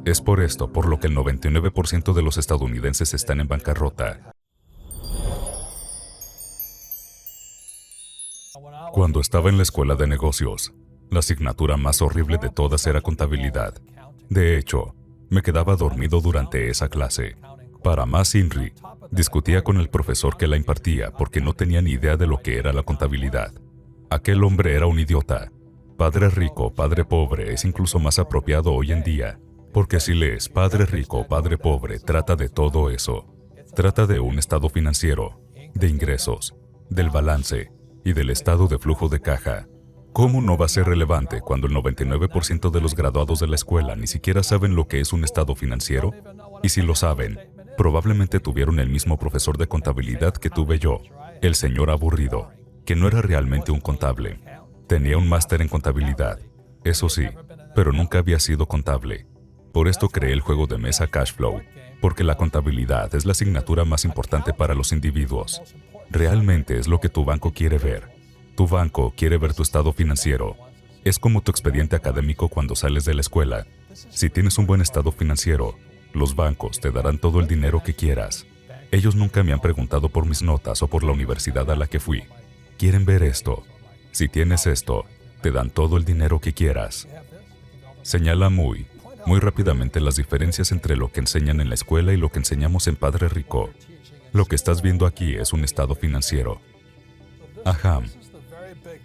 Es por esto por lo que el 99% de los estadounidenses están en bancarrota. Cuando estaba en la escuela de negocios, la asignatura más horrible de todas era contabilidad. De hecho, me quedaba dormido durante esa clase. Para más INRI, discutía con el profesor que la impartía porque no tenía ni idea de lo que era la contabilidad. Aquel hombre era un idiota. Padre rico, padre pobre es incluso más apropiado hoy en día, porque si lees Padre rico, padre pobre, trata de todo eso. Trata de un estado financiero, de ingresos, del balance y del estado de flujo de caja. ¿Cómo no va a ser relevante cuando el 99% de los graduados de la escuela ni siquiera saben lo que es un estado financiero? Y si lo saben, probablemente tuvieron el mismo profesor de contabilidad que tuve yo, el señor aburrido, que no era realmente un contable. Tenía un máster en contabilidad, eso sí, pero nunca había sido contable. Por esto creé el juego de mesa Cash Flow, porque la contabilidad es la asignatura más importante para los individuos. Realmente es lo que tu banco quiere ver. Tu banco quiere ver tu estado financiero. Es como tu expediente académico cuando sales de la escuela. Si tienes un buen estado financiero, los bancos te darán todo el dinero que quieras. Ellos nunca me han preguntado por mis notas o por la universidad a la que fui. Quieren ver esto. Si tienes esto, te dan todo el dinero que quieras. Señala muy rápidamente las diferencias entre lo que enseñan en la escuela y lo que enseñamos en Padre Rico. Lo que estás viendo aquí es un estado financiero. Ajá.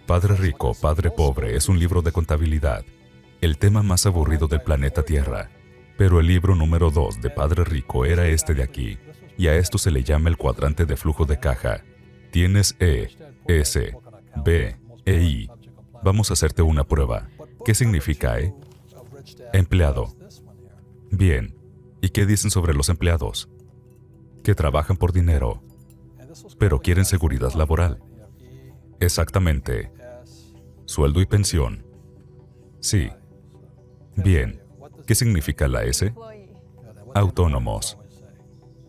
Padre Rico, Padre Pobre es un libro de contabilidad, el tema más aburrido del planeta Tierra. Pero el libro número 2 de Padre Rico era este de aquí, y a esto se le llama el cuadrante de flujo de caja. Tienes E, S, B, e I. Vamos a hacerte una prueba. ¿Qué significa E? Empleado. Bien. ¿Y qué dicen sobre los empleados? Que trabajan por dinero, pero quieren seguridad laboral. Exactamente. Sueldo y pensión. Sí. Bien. ¿Qué significa la S? Autónomos.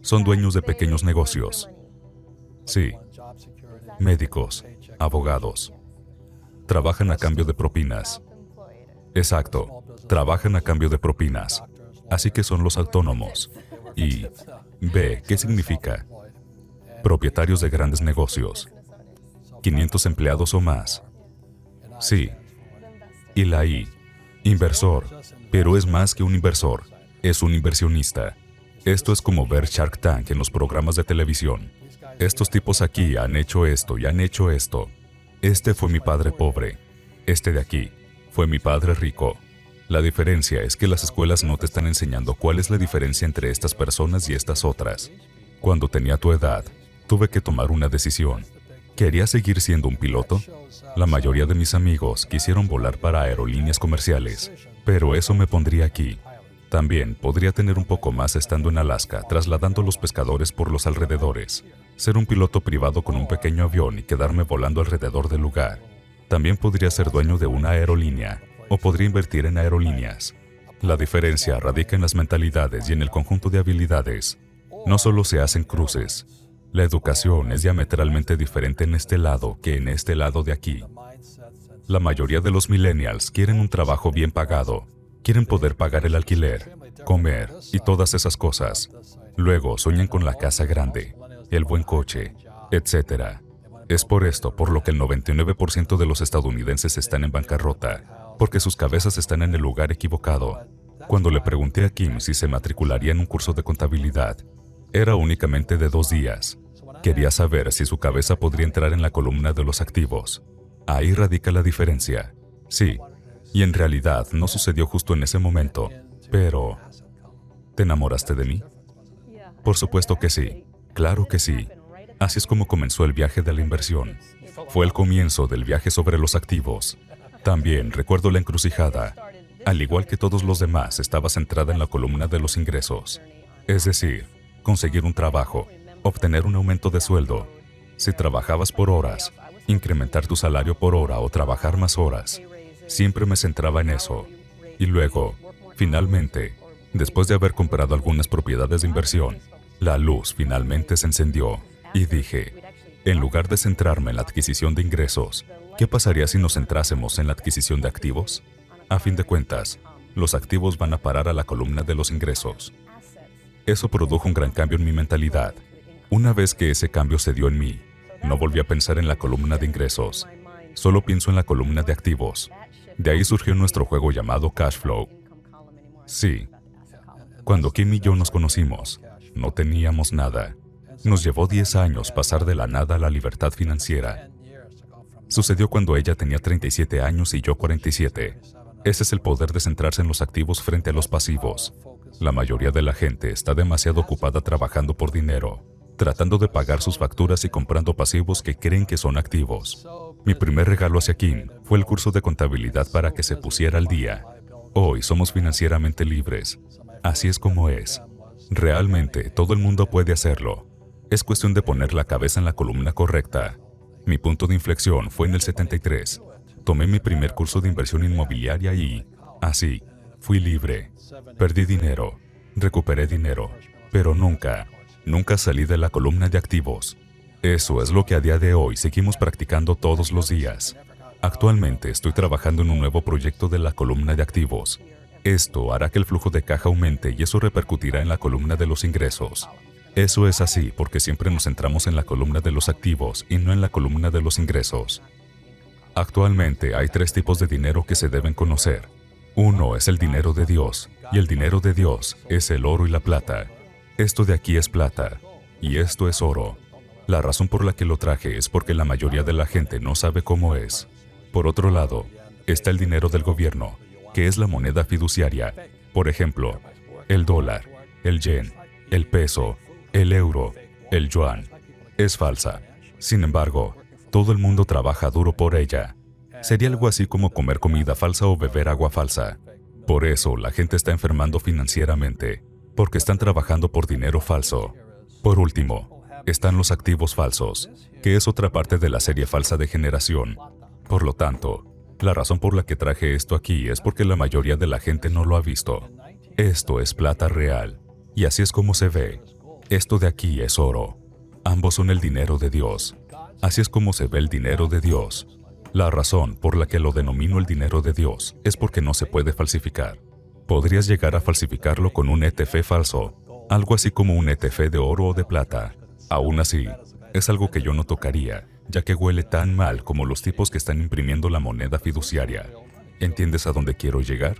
Son dueños de pequeños negocios. Sí. Médicos, abogados. Trabajan a cambio de propinas. Exacto. Trabajan a cambio de propinas. Así que son los autónomos. Y B, ¿qué significa? Propietarios de grandes negocios. 500 empleados o más. Sí. Y la I, inversor. Pero es más que un inversor. Es un inversionista. Esto es como ver Shark Tank en los programas de televisión. Estos tipos aquí han hecho esto y han hecho esto. Este fue mi padre pobre. Este de aquí fue mi padre rico. La diferencia es que las escuelas no te están enseñando cuál es la diferencia entre estas personas y estas otras. Cuando tenía tu edad, tuve que tomar una decisión. ¿Quería seguir siendo un piloto? La mayoría de mis amigos quisieron volar para aerolíneas comerciales, pero eso me pondría aquí. También podría tener un poco más estando en Alaska, trasladando a los pescadores por los alrededores. Ser un piloto privado con un pequeño avión y quedarme volando alrededor del lugar. También podría ser dueño de una aerolínea, o podría invertir en aerolíneas. La diferencia radica en las mentalidades y en el conjunto de habilidades. No solo se hacen cruces. La educación es diametralmente diferente en este lado que en este lado de aquí. La mayoría de los millennials quieren un trabajo bien pagado. Quieren poder pagar el alquiler, comer y todas esas cosas. Luego sueñan con la casa grande, el buen coche, etc. Es por esto por lo que el 99% de los estadounidenses están en bancarrota, porque sus cabezas están en el lugar equivocado. Cuando le pregunté a Kim si se matricularía en un curso de contabilidad, era únicamente de 2 días. Quería saber si su cabeza podría entrar en la columna de los activos. Ahí radica la diferencia. Sí, y en realidad no sucedió justo en ese momento, pero... ¿Te enamoraste de mí? Por supuesto que sí, claro que sí. Así es como comenzó el viaje de la inversión. Fue el comienzo del viaje sobre los activos. También recuerdo la encrucijada. Al igual que todos los demás, estaba centrada en la columna de los ingresos. Es decir, conseguir un trabajo, obtener un aumento de sueldo. Si trabajabas por horas, incrementar tu salario por hora o trabajar más horas. Siempre me centraba en eso. Y luego, finalmente, después de haber comprado algunas propiedades de inversión, la luz finalmente se encendió. Y dije, en lugar de centrarme en la adquisición de ingresos, ¿qué pasaría si nos centrásemos en la adquisición de activos? A fin de cuentas, los activos van a parar a la columna de los ingresos. Eso produjo un gran cambio en mi mentalidad. Una vez que ese cambio se dio en mí, no volví a pensar en la columna de ingresos. Solo pienso en la columna de activos. De ahí surgió nuestro juego llamado Cash Flow. Sí. Cuando Kim y yo nos conocimos, no teníamos nada. Nos llevó 10 años pasar de la nada a la libertad financiera. Sucedió cuando ella tenía 37 años y yo 47. Ese es el poder de centrarse en los activos frente a los pasivos. La mayoría de la gente está demasiado ocupada trabajando por dinero, tratando de pagar sus facturas y comprando pasivos que creen que son activos. Mi primer regalo hacia Kim fue el curso de contabilidad para que se pusiera al día. Hoy somos financieramente libres. Así es como es. Realmente todo el mundo puede hacerlo. Es cuestión de poner la cabeza en la columna correcta. Mi punto de inflexión fue en el 73. Tomé mi primer curso de inversión inmobiliaria y, así, fui libre. Perdí dinero, recuperé dinero, pero nunca salí de la columna de activos. Eso es lo que a día de hoy seguimos practicando todos los días. Actualmente estoy trabajando en un nuevo proyecto de la columna de activos. Esto hará que el flujo de caja aumente y eso repercutirá en la columna de los ingresos. Eso es así porque siempre nos centramos en la columna de los activos y no en la columna de los ingresos. Actualmente hay 3 tipos de dinero que se deben conocer. Uno es el dinero de Dios, y el dinero de Dios es el oro y la plata. Esto de aquí es plata, y esto es oro. La razón por la que lo traje es porque la mayoría de la gente no sabe cómo es. Por otro lado, está el dinero del gobierno, que es la moneda fiduciaria. Por ejemplo, el dólar, el yen, el peso, el euro, el yuan. Es falsa. Sin embargo, todo el mundo trabaja duro por ella. Sería algo así como comer comida falsa o beber agua falsa. Por eso la gente está enfermando financieramente, porque están trabajando por dinero falso. Por último, están los activos falsos, que es otra parte de la serie falsa de generación. Por lo tanto, la razón por la que traje esto aquí es porque la mayoría de la gente no lo ha visto. Esto es plata real, y así es como se ve. Esto de aquí es oro. Ambos son el dinero de Dios. Así es como se ve el dinero de Dios. La razón por la que lo denomino el dinero de Dios es porque no se puede falsificar. Podrías llegar a falsificarlo con un ETF falso, algo así como un ETF de oro o de plata. Aún así, es algo que yo no tocaría, ya que huele tan mal como los tipos que están imprimiendo la moneda fiduciaria. ¿Entiendes a dónde quiero llegar?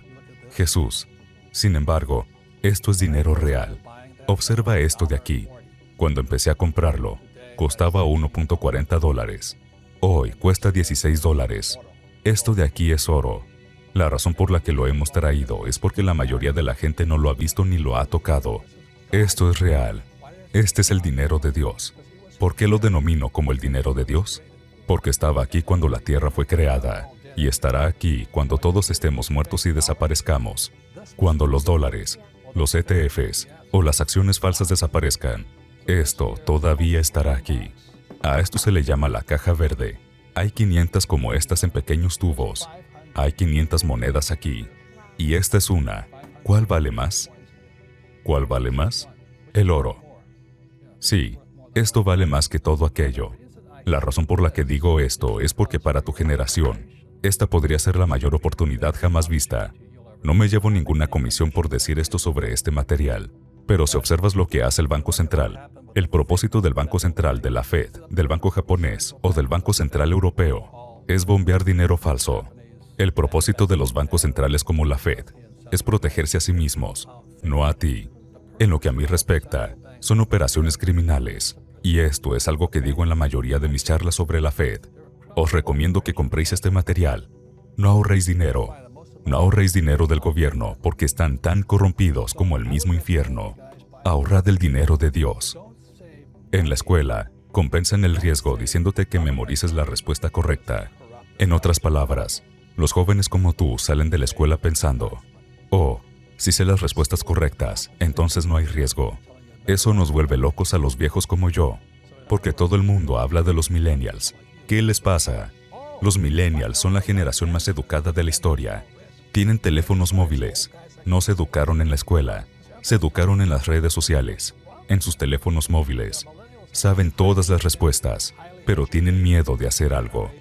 Jesús. Sin embargo, esto es dinero real. Observa esto de aquí. Cuando empecé a comprarlo, costaba $1.40. Hoy cuesta $16. Esto de aquí es oro. La razón por la que lo hemos traído es porque la mayoría de la gente no lo ha visto ni lo ha tocado. Esto es real. Este es el dinero de Dios. ¿Por qué lo denomino como el dinero de Dios? Porque estaba aquí cuando la tierra fue creada, y estará aquí cuando todos estemos muertos y desaparezcamos. Cuando los dólares, los ETFs o las acciones falsas desaparezcan, esto todavía estará aquí. A esto se le llama la caja verde. Hay 500 como estas en pequeños tubos. Hay 500 monedas aquí. Y esta es una. ¿Cuál vale más? ¿Cuál vale más? El oro. Sí, esto vale más que todo aquello. La razón por la que digo esto es porque para tu generación, esta podría ser la mayor oportunidad jamás vista. No me llevo ninguna comisión por decir esto sobre este material, pero si observas lo que hace el Banco Central, el propósito del Banco Central de la Fed, del Banco Japonés o del Banco Central Europeo es bombear dinero falso. El propósito de los bancos centrales como la Fed es protegerse a sí mismos, no a ti. En lo que a mí respecta, son operaciones criminales, y esto es algo que digo en la mayoría de mis charlas sobre la Fed. Os recomiendo que compréis este material. No ahorréis dinero. No ahorréis dinero del gobierno porque están tan corrompidos como el mismo infierno. Ahorrad el dinero de Dios. En la escuela, compensan el riesgo diciéndote que memorices la respuesta correcta. En otras palabras, los jóvenes como tú salen de la escuela pensando, oh, si sé las respuestas correctas, entonces no hay riesgo. Eso nos vuelve locos a los viejos como yo, porque todo el mundo habla de los millennials. ¿Qué les pasa? Los millennials son la generación más educada de la historia. Tienen teléfonos móviles. No se educaron en la escuela. Se educaron en las redes sociales, en sus teléfonos móviles. Saben todas las respuestas, pero tienen miedo de hacer algo.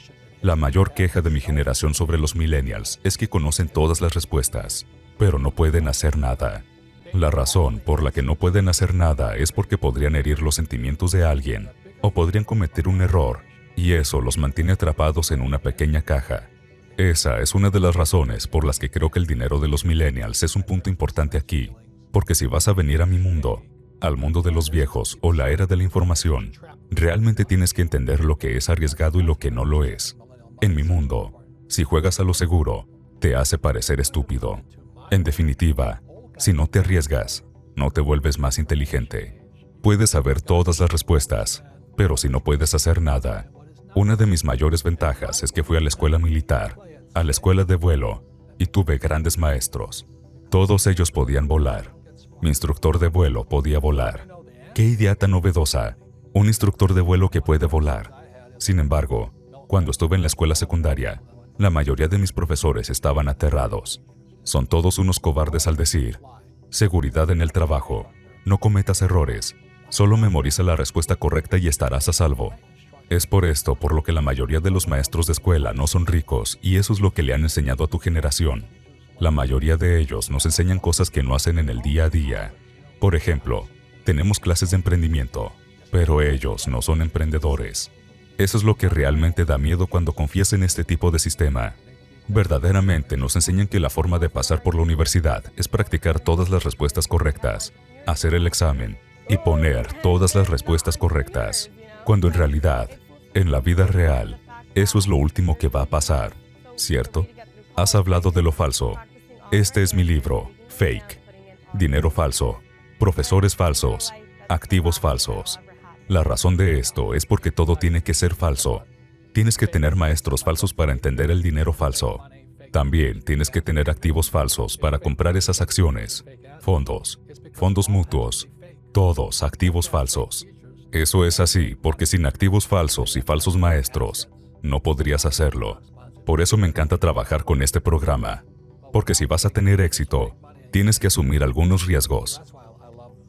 La mayor queja de mi generación sobre los millennials es que conocen todas las respuestas, pero no pueden hacer nada. La razón por la que no pueden hacer nada es porque podrían herir los sentimientos de alguien o podrían cometer un error, y eso los mantiene atrapados en una pequeña caja. Esa es una de las razones por las que creo que el dinero de los millennials es un punto importante aquí, porque si vas a venir a mi mundo, al mundo de los viejos o la era de la información, realmente tienes que entender lo que es arriesgado y lo que no lo es. En mi mundo, si juegas a lo seguro, te hace parecer estúpido. En definitiva, si no te arriesgas, no te vuelves más inteligente. Puedes saber todas las respuestas, pero si no puedes hacer nada. Una de mis mayores ventajas es que fui a la escuela militar, a la escuela de vuelo, y tuve grandes maestros. Todos ellos podían volar. Mi instructor de vuelo podía volar. ¡Qué idea tan novedosa! Un instructor de vuelo que puede volar. Sin embargo, cuando estuve en la escuela secundaria, la mayoría de mis profesores estaban aterrados. Son todos unos cobardes al decir: seguridad en el trabajo, no cometas errores, solo memoriza la respuesta correcta y estarás a salvo. Es por esto por lo que la mayoría de los maestros de escuela no son ricos, y eso es lo que le han enseñado a tu generación. La mayoría de ellos nos enseñan cosas que no hacen en el día a día. Por ejemplo, tenemos clases de emprendimiento, pero ellos no son emprendedores. Eso es lo que realmente da miedo cuando confías en este tipo de sistema. Verdaderamente nos enseñan que la forma de pasar por la universidad es practicar todas las respuestas correctas, hacer el examen y poner todas las respuestas correctas, cuando en realidad, en la vida real, eso es lo último que va a pasar, ¿cierto? Has hablado de lo falso. Este es mi libro, Fake. Dinero falso, profesores falsos, activos falsos. La razón de esto es porque todo tiene que ser falso. Tienes que tener maestros falsos para entender el dinero falso. También tienes que tener activos falsos para comprar esas acciones, fondos mutuos, todos activos falsos. Eso es así porque sin activos falsos y falsos maestros, no podrías hacerlo. Por eso me encanta trabajar con este programa, porque si vas a tener éxito, tienes que asumir algunos riesgos.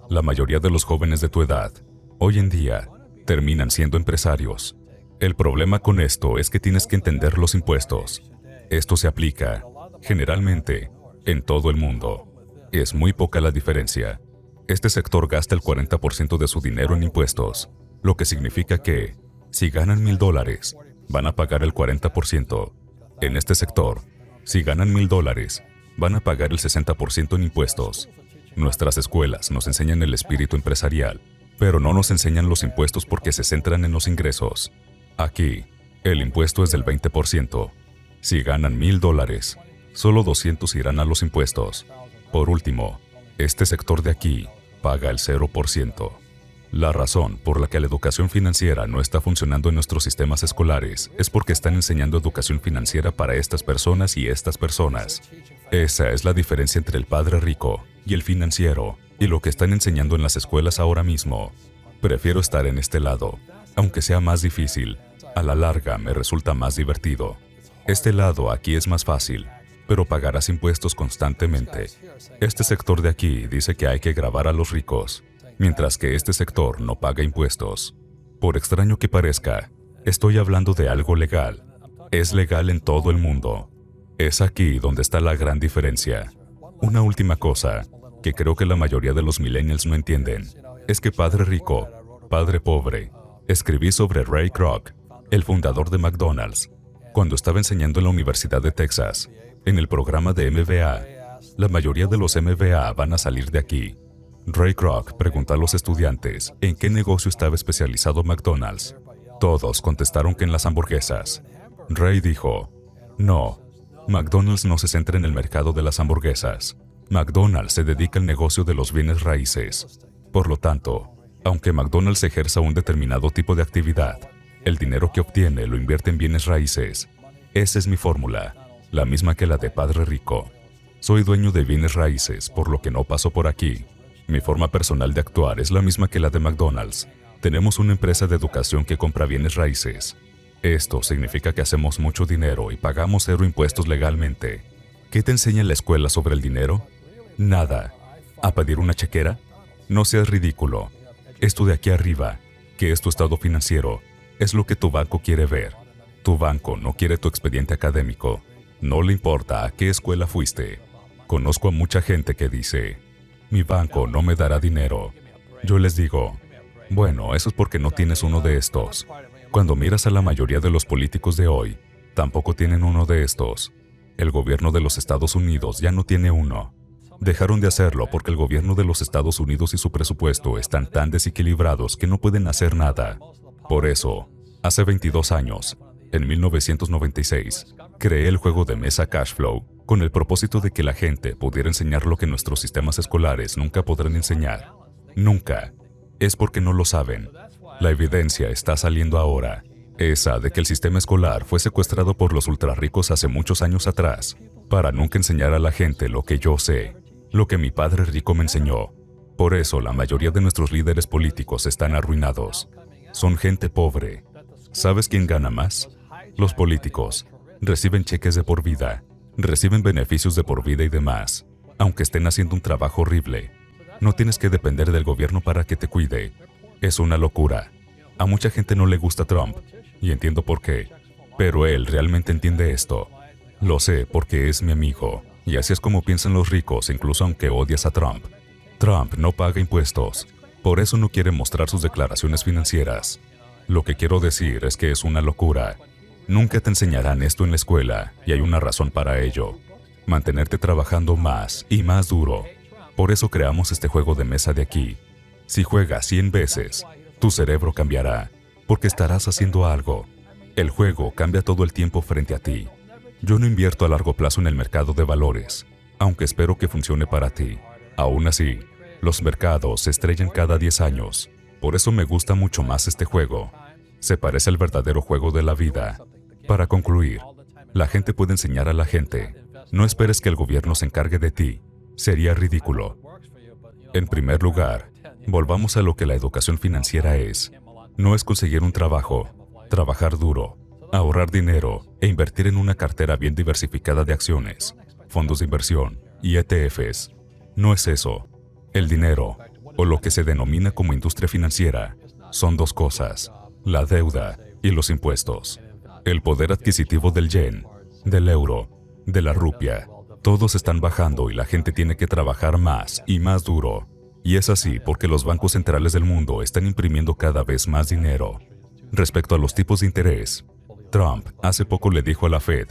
La mayoría de los jóvenes de tu edad, hoy en día, terminan siendo empresarios. El problema con esto es que tienes que entender los impuestos. Esto se aplica, generalmente, en todo el mundo. Es muy poca la diferencia. Este sector gasta el 40% de su dinero en impuestos, lo que significa que, si ganan $1,000, van a pagar el 40%. En este sector, si ganan $1,000, van a pagar el 60% en impuestos. Nuestras escuelas nos enseñan el espíritu empresarial, pero no nos enseñan los impuestos porque se centran en los ingresos. Aquí, el impuesto es del 20%. Si ganan $1,000, solo 200 irán a los impuestos. Por último, este sector de aquí paga el 0%. La razón por la que la educación financiera no está funcionando en nuestros sistemas escolares es porque están enseñando educación financiera para estas personas y estas personas. Esa es la diferencia entre el padre rico y el financiero, y lo que están enseñando en las escuelas ahora mismo. Prefiero estar en este lado, aunque sea más difícil. A la larga me resulta más divertido. Este lado aquí es más fácil, pero pagarás impuestos constantemente. Este sector de aquí dice que hay que gravar a los ricos, mientras que este sector no paga impuestos. Por extraño que parezca, estoy hablando de algo legal. Es legal en todo el mundo. Es aquí donde está la gran diferencia. Una última cosa, que creo que la mayoría de los millennials no entienden, es que Padre Rico, Padre Pobre, escribí sobre Ray Kroc, el fundador de McDonald's, cuando estaba enseñando en la Universidad de Texas, en el programa de MBA. La mayoría de los MBA van a salir de aquí. Ray Kroc preguntó a los estudiantes en qué negocio estaba especializado McDonald's. Todos contestaron que en las hamburguesas. Ray dijo: no, McDonald's no se centra en el mercado de las hamburguesas. McDonald's se dedica al negocio de los bienes raíces. Por lo tanto, aunque McDonald's ejerza un determinado tipo de actividad, el dinero que obtiene lo invierte en bienes raíces. Esa es mi fórmula, la misma que la de Padre Rico. Soy dueño de bienes raíces, por lo que no paso por aquí. Mi forma personal de actuar es la misma que la de McDonald's. Tenemos una empresa de educación que compra bienes raíces. Esto significa que hacemos mucho dinero y pagamos 0 impuestos legalmente. ¿Qué te enseña la escuela sobre el dinero? Nada. ¿A pedir una chequera? No seas ridículo. Esto de aquí arriba, que es tu estado financiero, es lo que tu banco quiere ver. Tu banco no quiere tu expediente académico. No le importa a qué escuela fuiste. Conozco a mucha gente que dice, mi banco no me dará dinero. Yo les digo, bueno, eso es porque no tienes uno de estos. Cuando miras a la mayoría de los políticos de hoy, tampoco tienen uno de estos. El gobierno de los Estados Unidos ya no tiene uno. Dejaron de hacerlo porque el gobierno de los Estados Unidos y su presupuesto están tan desequilibrados que no pueden hacer nada. Por eso, hace 22 años, en 1996, creé el juego de mesa Cashflow con el propósito de que la gente pudiera enseñar lo que nuestros sistemas escolares nunca podrán enseñar. Nunca. Es porque no lo saben. La evidencia está saliendo ahora. Esa de que el sistema escolar fue secuestrado por los ultrarricos hace muchos años atrás, para nunca enseñar a la gente lo que yo sé, lo que mi padre rico me enseñó. Por eso la mayoría de nuestros líderes políticos están arruinados. Son gente pobre. ¿Sabes quién gana más? Los políticos. Reciben cheques de por vida, reciben beneficios de por vida y demás, aunque estén haciendo un trabajo horrible. No tienes que depender del gobierno para que te cuide. Es una locura. A mucha gente no le gusta Trump, y entiendo por qué, pero él realmente entiende esto. Lo sé porque es mi amigo, y así es como piensan los ricos, incluso aunque odias a Trump. Trump no paga impuestos, por eso no quiere mostrar sus declaraciones financieras. Lo que quiero decir es que es una locura. Nunca te enseñarán esto en la escuela, y hay una razón para ello. Mantenerte trabajando más y más duro. Por eso creamos este juego de mesa de aquí. Si juegas 100 veces, tu cerebro cambiará, porque estarás haciendo algo. El juego cambia todo el tiempo frente a ti. Yo no invierto a largo plazo en el mercado de valores, aunque espero que funcione para ti. Aún así, los mercados se estrellan cada 10 años. Por eso me gusta mucho más este juego. Se parece al verdadero juego de la vida. Para concluir, la gente puede enseñar a la gente. No esperes que el gobierno se encargue de ti. Sería ridículo. En primer lugar, volvamos a lo que la educación financiera es. No es conseguir un trabajo, trabajar duro, ahorrar dinero e invertir en una cartera bien diversificada de acciones, fondos de inversión y ETFs. No es eso. El dinero, o lo que se denomina como industria financiera, son dos cosas: la deuda y los impuestos. El poder adquisitivo del yen, del euro, de la rupia, todos están bajando y la gente tiene que trabajar más y más duro. Y es así porque los bancos centrales del mundo están imprimiendo cada vez más dinero. Respecto a los tipos de interés, Trump hace poco le dijo a la Fed,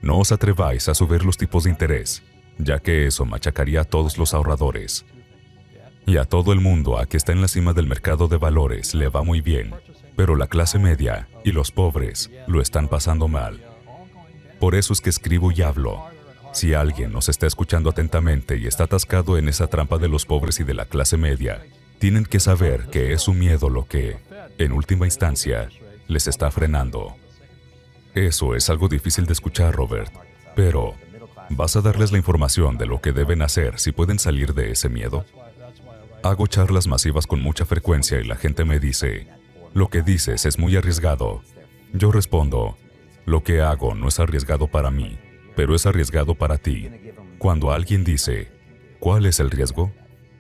no os atreváis a subir los tipos de interés, ya que eso machacaría a todos los ahorradores. Y a todo el mundo a que está en la cima del mercado de valores le va muy bien, pero la clase media y los pobres lo están pasando mal. Por eso es que escribo y hablo. Si alguien nos está escuchando atentamente y está atascado en esa trampa de los pobres y de la clase media, tienen que saber que es su miedo lo que, en última instancia, les está frenando. Eso es algo difícil de escuchar, Robert, pero ¿vas a darles la información de lo que deben hacer si pueden salir de ese miedo? Hago charlas masivas con mucha frecuencia y la gente me dice, lo que dices es muy arriesgado. Yo respondo, lo que hago no es arriesgado para mí, pero es arriesgado para ti. Cuando alguien dice, ¿cuál es el riesgo?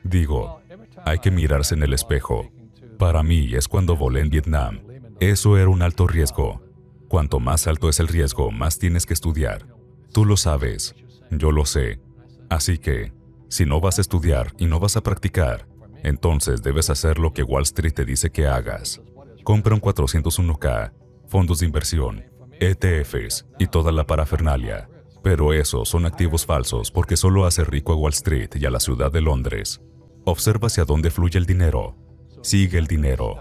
Digo, hay que mirarse en el espejo. Para mí es cuando volé en Vietnam. Eso era un alto riesgo. Cuanto más alto es el riesgo, más tienes que estudiar. Tú lo sabes, yo lo sé. Así que, si no vas a estudiar y no vas a practicar, entonces debes hacer lo que Wall Street te dice que hagas. Compra un 401k, fondos de inversión, ETFs y toda la parafernalia. Pero esos son activos falsos porque solo hace rico a Wall Street y a la ciudad de Londres. Observa hacia dónde fluye el dinero. Sigue el dinero.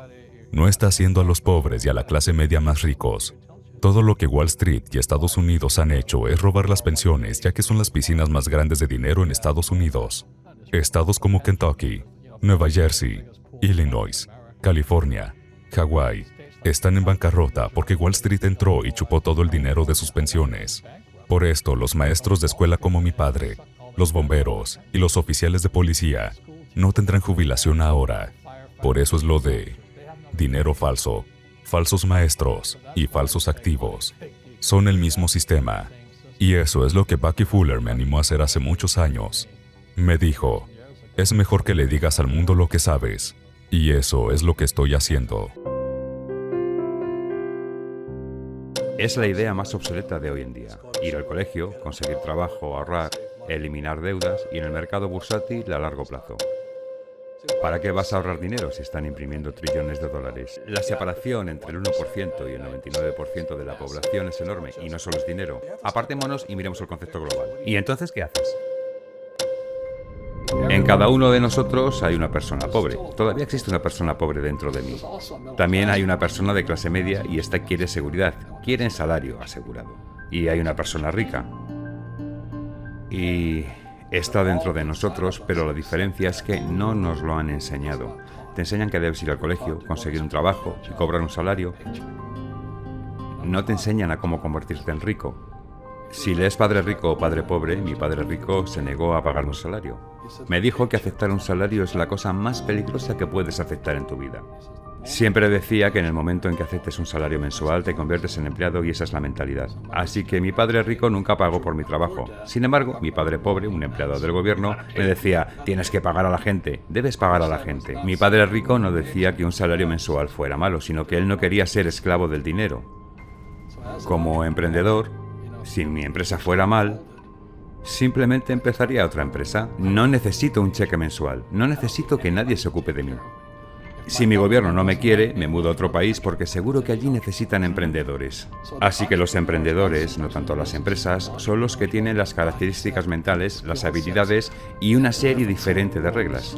No está haciendo a los pobres y a la clase media más ricos. Todo lo que Wall Street y Estados Unidos han hecho es robar las pensiones, ya que son las piscinas más grandes de dinero en Estados Unidos. Estados como Kentucky, Nueva Jersey, Illinois, California, Hawái, están en bancarrota porque Wall Street entró y chupó todo el dinero de sus pensiones. Por esto, los maestros de escuela como mi padre, los bomberos y los oficiales de policía no tendrán jubilación ahora. Por eso es lo de dinero falso, falsos maestros y falsos activos. Son el mismo sistema. Y eso es lo que Bucky Fuller me animó a hacer hace muchos años. Me dijo, es mejor que le digas al mundo lo que sabes. Y eso es lo que estoy haciendo. Es la idea más obsoleta de hoy en día. Ir al colegio, conseguir trabajo, ahorrar. eliminar deudas y en el mercado bursátil a largo plazo. ¿Para qué vas a ahorrar dinero si están imprimiendo trillones de dólares? La separación entre el 1% y el 99% de la población es enorme y no solo es dinero. Apartémonos y miremos el concepto global. ¿Y entonces qué haces? En cada uno de nosotros hay una persona pobre. Todavía existe una persona pobre dentro de mí. También hay una persona de clase media y esta quiere seguridad, quiere salario asegurado. Y hay una persona rica. Y está dentro de nosotros, pero la diferencia es que no nos lo han enseñado. Te enseñan que debes ir al colegio, conseguir un trabajo y cobrar un salario. No te enseñan a cómo convertirte en rico. Si lees Padre Rico o Padre Pobre, mi padre rico se negó a pagar un salario. Me dijo que aceptar un salario es la cosa más peligrosa que puedes aceptar en tu vida. Siempre decía que en el momento en que aceptes un salario mensual te conviertes en empleado y esa es la mentalidad. Así que mi padre rico nunca pagó por mi trabajo. Sin embargo, mi padre pobre, un empleado del gobierno, me decía, tienes que pagar a la gente, debes pagar a la gente. Mi padre rico no decía que un salario mensual fuera malo, sino que él no quería ser esclavo del dinero. Como emprendedor, si mi empresa fuera mal, simplemente empezaría otra empresa. No necesito un cheque mensual, no necesito que nadie se ocupe de mí. Si mi gobierno no me quiere, me mudo a otro país porque seguro que allí necesitan emprendedores. Así que los emprendedores, no tanto las empresas, son los que tienen las características mentales, las habilidades y una serie diferente de reglas.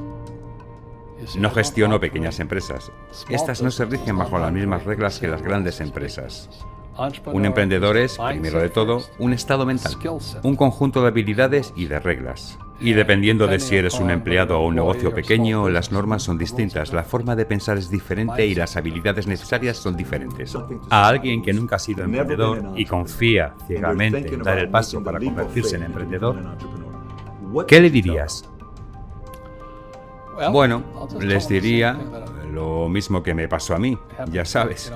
No gestiono pequeñas empresas. Estas no se rigen bajo las mismas reglas que las grandes empresas. Un emprendedor es, primero de todo, un estado mental, un conjunto de habilidades y de reglas. Y dependiendo de si eres un empleado o un negocio pequeño, las normas son distintas, la forma de pensar es diferente y las habilidades necesarias son diferentes. A alguien que nunca ha sido emprendedor y confía ciegamente en dar el paso para convertirse en emprendedor, ¿qué le dirías? Bueno, les diría lo mismo que me pasó a mí, ya sabes.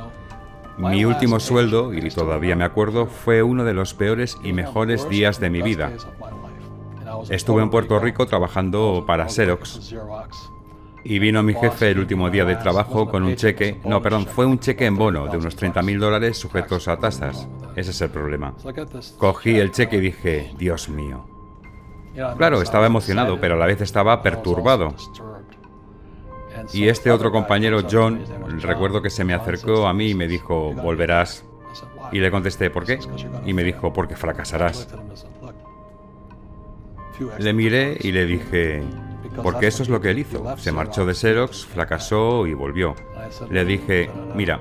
Mi último sueldo, y todavía me acuerdo, fue uno de los peores y mejores días de mi vida. Estuve en Puerto Rico trabajando para Xerox y vino mi jefe el último día de trabajo con un cheque, fue un cheque en bono de unos $30.000 sujetos a tasas. Ese es el problema. Cogí el cheque y dije, Dios mío. Claro, estaba emocionado, pero a la vez estaba perturbado. Y este otro compañero, John, recuerdo que se me acercó a mí y me dijo, volverás. Y le contesté, ¿por qué? Y me dijo, porque fracasarás. Le miré y le dije, porque eso es lo que él hizo. Se marchó de Xerox, fracasó y volvió. Le dije, mira,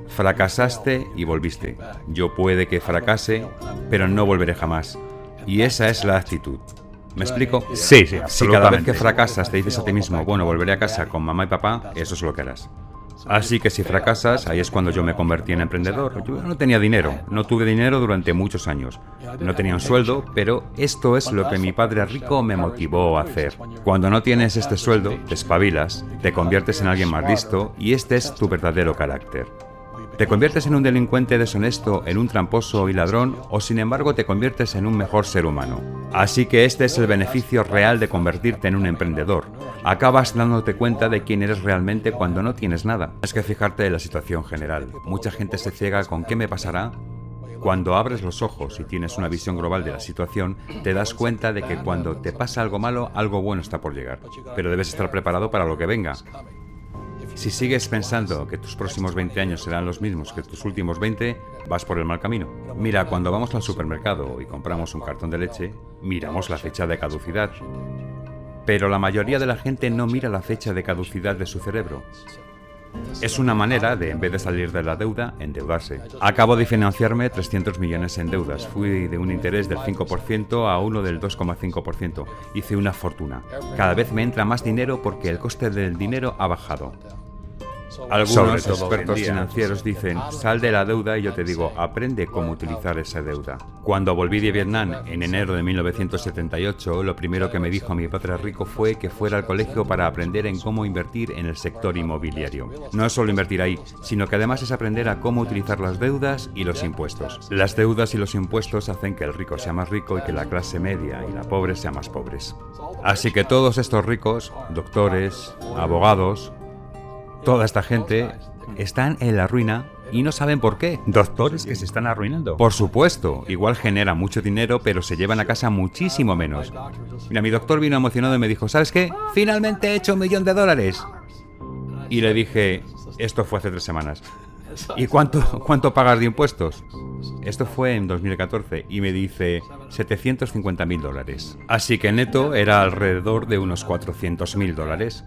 fracasaste y volviste. Yo puede que fracase, pero no volveré jamás. Y esa es la actitud. ¿Me explico? Sí, Si cada vez que fracasas te dices a ti mismo, bueno, volveré a casa con mamá y papá, eso es lo que harás. Así que si fracasas, ahí es cuando yo me convertí en emprendedor. Yo no tenía dinero, no tuve dinero durante muchos años. No tenía un sueldo, pero esto es lo que mi padre rico me motivó a hacer. Cuando no tienes este sueldo, te espabilas, te conviertes en alguien más listo y este es tu verdadero carácter. ¿Te conviertes en un delincuente deshonesto, en un tramposo y ladrón, o sin embargo te conviertes en un mejor ser humano? Así que este es el beneficio real de convertirte en un emprendedor. Acabas dándote cuenta de quién eres realmente cuando no tienes nada. Tienes que fijarte en la situación general. Mucha gente se ciega con ¿qué me pasará? Cuando abres los ojos y tienes una visión global de la situación, te das cuenta de que cuando te pasa algo malo, algo bueno está por llegar. Pero debes estar preparado para lo que venga. Si sigues pensando que tus próximos 20 años serán los mismos que tus últimos 20, vas por el mal camino. Mira, cuando vamos al supermercado y compramos un cartón de leche, miramos la fecha de caducidad. Pero la mayoría de la gente no mira la fecha de caducidad de su cerebro. Es una manera de, en vez de salir de la deuda, endeudarse. Acabo de financiarme 300 millones en deudas. Fui de un interés del 5% a uno del 2,5%. Hice una fortuna. Cada vez me entra más dinero porque el coste del dinero ha bajado. Algunos expertos financieros dicen, sal de la deuda y yo te digo, aprende cómo utilizar esa deuda. Cuando volví de Vietnam en enero de 1978, lo primero que me dijo mi padre rico fue que fuera al colegio para aprender en cómo invertir en el sector inmobiliario. No es solo invertir ahí, sino que además es aprender a cómo utilizar las deudas y los impuestos. Las deudas y los impuestos hacen que el rico sea más rico y que la clase media y la pobre sean más pobres. Así que todos estos ricos, doctores, abogados, toda esta gente están en la ruina Y no saben por qué. Doctores que se están arruinando. Por supuesto, igual generan mucho dinero, pero se llevan a casa muchísimo menos. Mira, mi doctor vino emocionado y me dijo, ¿sabes qué? Finalmente he hecho $1.000.000. Y le dije, esto fue hace 3 semanas. ¿Y cuánto pagas de impuestos? Esto fue en 2014 y me dice $750.000. Así que neto era alrededor de unos $400.000.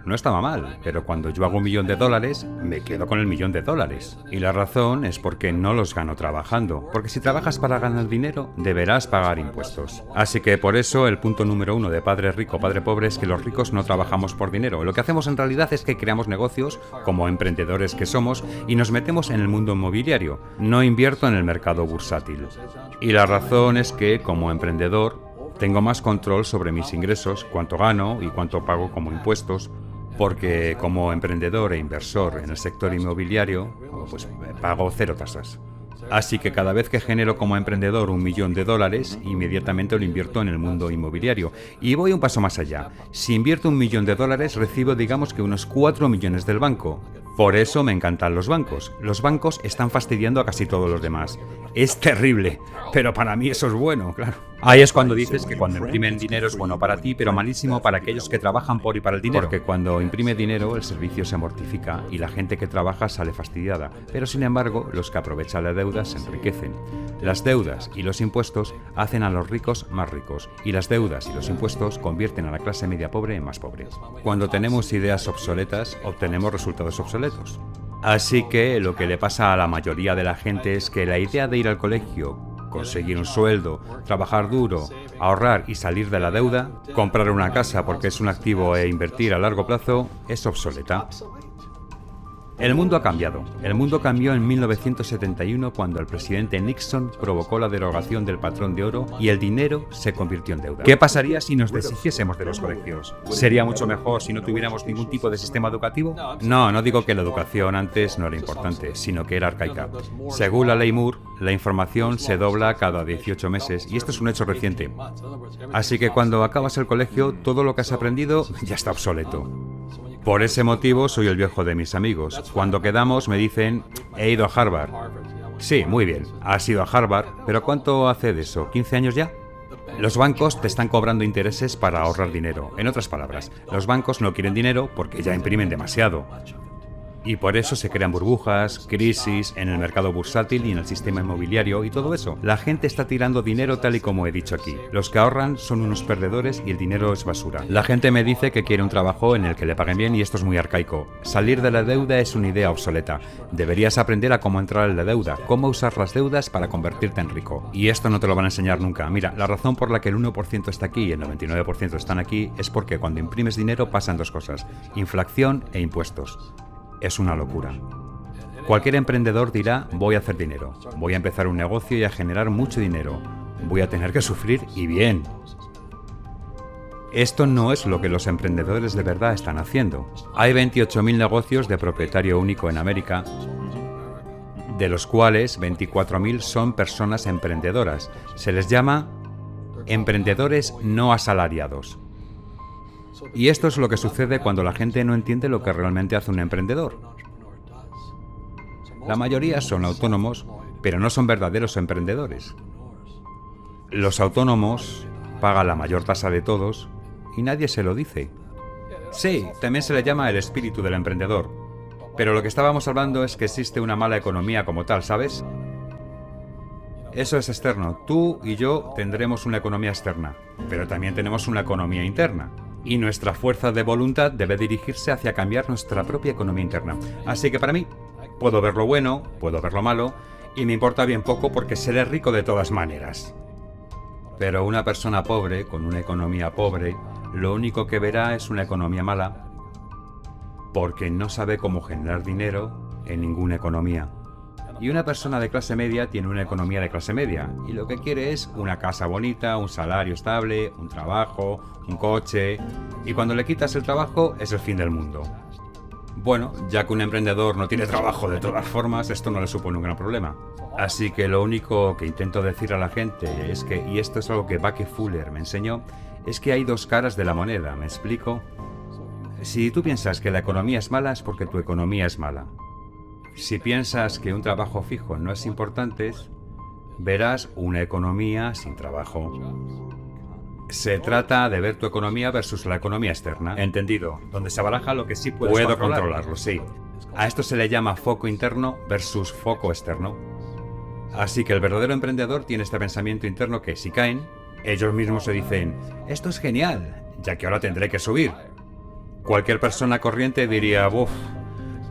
No estaba mal, pero cuando yo hago $1.000.000, me quedo con el $1.000.000. Y la razón es porque no los gano trabajando, porque si trabajas para ganar dinero, deberás pagar impuestos. Así que por eso el punto número 1 de Padre Rico, Padre Pobre es que los ricos no trabajamos por dinero. Lo que hacemos en realidad es que creamos negocios, como emprendedores que somos, y nos metemos en el mundo inmobiliario. No invierto en el mercado bursátil. Y la razón es que, como emprendedor, tengo más control sobre mis ingresos, cuánto gano y cuánto pago como impuestos, porque como emprendedor e inversor en el sector inmobiliario, pues pago 0 tasas. Así que cada vez que genero como emprendedor $1.000.000, inmediatamente lo invierto en el mundo inmobiliario. Y voy un paso más allá. Si invierto $1.000.000, recibo digamos que unos 4 millones del banco. Por eso me encantan los bancos. Los bancos están fastidiando a casi todos los demás. Es terrible, pero para mí eso es bueno, claro. Ahí es cuando dices que cuando imprimen dinero es bueno para ti, pero malísimo para aquellos que trabajan por y para el dinero. Porque cuando imprime dinero el servicio se mortifica y la gente que trabaja sale fastidiada. Pero sin embargo, los que aprovechan la deuda se enriquecen. Las deudas y los impuestos hacen a los ricos más ricos y las deudas y los impuestos convierten a la clase media pobre en más pobre. Cuando tenemos ideas obsoletas, obtenemos resultados obsoletos. Así que lo que le pasa a la mayoría de la gente es que la idea de ir al colegio, conseguir un sueldo, trabajar duro, ahorrar y salir de la deuda, comprar una casa porque es un activo e invertir a largo plazo, es obsoleta. El mundo ha cambiado. El mundo cambió en 1971 cuando el presidente Nixon provocó la derogación del patrón de oro y el dinero se convirtió en deuda. ¿Qué pasaría si nos deshiciésemos de los colegios? ¿Sería mucho mejor si no tuviéramos ningún tipo de sistema educativo? No digo que la educación antes no era importante, sino que era arcaica. Según la ley Moore, la información se dobla cada 18 meses y esto es un hecho reciente. Así que cuando acabas el colegio, todo lo que has aprendido ya está obsoleto. Por ese motivo soy el viejo de mis amigos. Cuando quedamos me dicen, he ido a Harvard. Sí, muy bien, has ido a Harvard, pero ¿cuánto hace de eso? ¿15 años ya? Los bancos te están cobrando intereses para ahorrar dinero. En otras palabras, los bancos no quieren dinero porque ya imprimen demasiado. Y por eso se crean burbujas, crisis en el mercado bursátil y en el sistema inmobiliario y todo eso. La gente está tirando dinero tal y como he dicho aquí. Los que ahorran son unos perdedores y el dinero es basura. La gente me dice que quiere un trabajo en el que le paguen bien y esto es muy arcaico. Salir de la deuda es una idea obsoleta. Deberías aprender a cómo entrar en la deuda, cómo usar las deudas para convertirte en rico. Y esto no te lo van a enseñar nunca. Mira, la razón por la que el 1% está aquí y el 99% están aquí es porque cuando imprimes dinero pasan 2 cosas: inflación e impuestos. Es una locura. Cualquier emprendedor dirá, voy a hacer dinero, voy a empezar un negocio y a generar mucho dinero, voy a tener que sufrir y bien. Esto no es lo que los emprendedores de verdad están haciendo. Hay 28.000 negocios de propietario único en América, de los cuales 24.000 son personas emprendedoras. Se les llama emprendedores no asalariados. Y esto es lo que sucede cuando la gente no entiende lo que realmente hace un emprendedor. La mayoría son autónomos, pero no son verdaderos emprendedores. Los autónomos pagan la mayor tasa de todos y nadie se lo dice. Sí, también se le llama el espíritu del emprendedor. Pero lo que estábamos hablando es que existe una mala economía como tal, ¿sabes? Eso es externo. Tú y yo tendremos una economía externa, pero también tenemos una economía interna. Y nuestra fuerza de voluntad debe dirigirse hacia cambiar nuestra propia economía interna. Así que para mí, puedo ver lo bueno, puedo ver lo malo, y me importa bien poco porque seré rico de todas maneras. Pero una persona pobre, con una economía pobre, lo único que verá es una economía mala, porque no sabe cómo generar dinero en ninguna economía. Y una persona de clase media tiene una economía de clase media y lo que quiere es una casa bonita, un salario estable, un trabajo, un coche. Y cuando le quitas el trabajo es el fin del mundo. Bueno, ya que un emprendedor no tiene trabajo de todas formas, esto no le supone un gran problema. Así que lo único que intento decir a la gente es que, y esto es algo que Bucky Fuller me enseñó, es que hay 2 caras de la moneda, ¿me explico? Si tú piensas que la economía es mala es porque tu economía es mala. Si piensas que un trabajo fijo no es importante, verás una economía sin trabajo. Se trata de ver tu economía versus la economía externa. Entendido, donde se baraja lo que sí puedes controlarlo, sí. A esto se le llama foco interno versus foco externo. Así que el verdadero emprendedor tiene este pensamiento interno que si caen, ellos mismos se dicen, esto es genial, ya que ahora tendré que subir. Cualquier persona corriente diría, uff,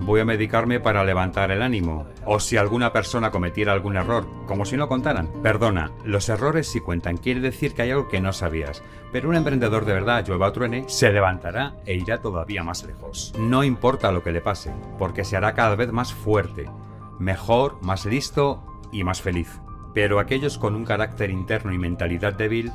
voy a medicarme para levantar el ánimo. O si alguna persona cometiera algún error, como si no contaran. Perdona, los errores sí cuentan, quiere decir que hay algo que no sabías. Pero un emprendedor de verdad, llueva o truene, se levantará e irá todavía más lejos. No importa lo que le pase, porque se hará cada vez más fuerte, mejor, más listo y más feliz. Pero aquellos con un carácter interno y mentalidad débil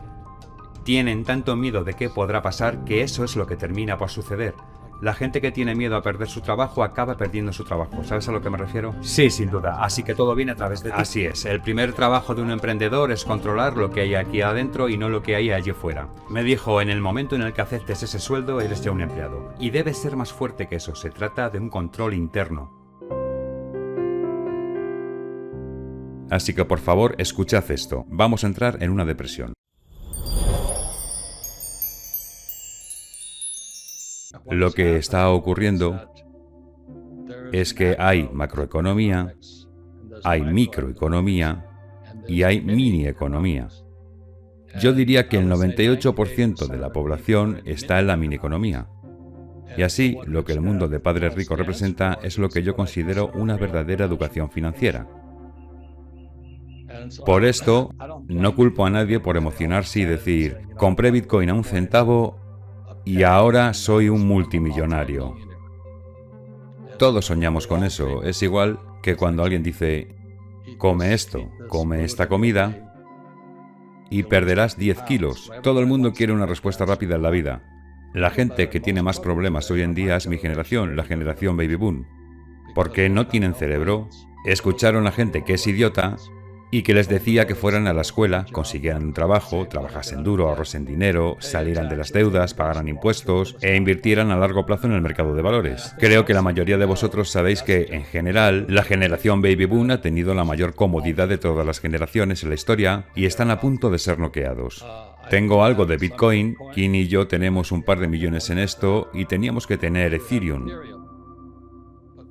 tienen tanto miedo de qué podrá pasar que eso es lo que termina por suceder. La gente que tiene miedo a perder su trabajo acaba perdiendo su trabajo. ¿Sabes a lo que me refiero? Sí, sin duda. Así que todo viene a través de ti. Así es. El primer trabajo de un emprendedor es controlar lo que hay aquí adentro y no lo que hay allí fuera. Me dijo, en el momento en el que aceptes ese sueldo, eres ya un empleado. Y debes ser más fuerte que eso. Se trata de un control interno. Así que por favor, escuchad esto. Vamos a entrar en una depresión. Lo que está ocurriendo es que hay macroeconomía, hay microeconomía y hay minieconomía. Yo diría que el 98% de la población está en la minieconomía. Y así, lo que el mundo de Padre Rico representa es lo que yo considero una verdadera educación financiera. Por esto, no culpo a nadie por emocionarse y decir, compré Bitcoin a 1 centavo y ahora soy un multimillonario. Todos soñamos con eso. Es igual que cuando alguien dice, come esto, come esta comida y perderás 10 kilos. Todo el mundo quiere una respuesta rápida en la vida. La gente que tiene más problemas hoy en día es mi generación, la generación Baby Boom. Porque no tienen cerebro, escucharon a gente que es idiota y que les decía que fueran a la escuela, consiguieran un trabajo, trabajasen duro, ahorrasen dinero, salieran de las deudas, pagaran impuestos e invirtieran a largo plazo en el mercado de valores. Creo que la mayoría de vosotros sabéis que, en general, la generación Baby Boom ha tenido la mayor comodidad de todas las generaciones en la historia y están a punto de ser noqueados. Tengo algo de Bitcoin, Kim y yo tenemos un par de millones en esto y teníamos que tener Ethereum.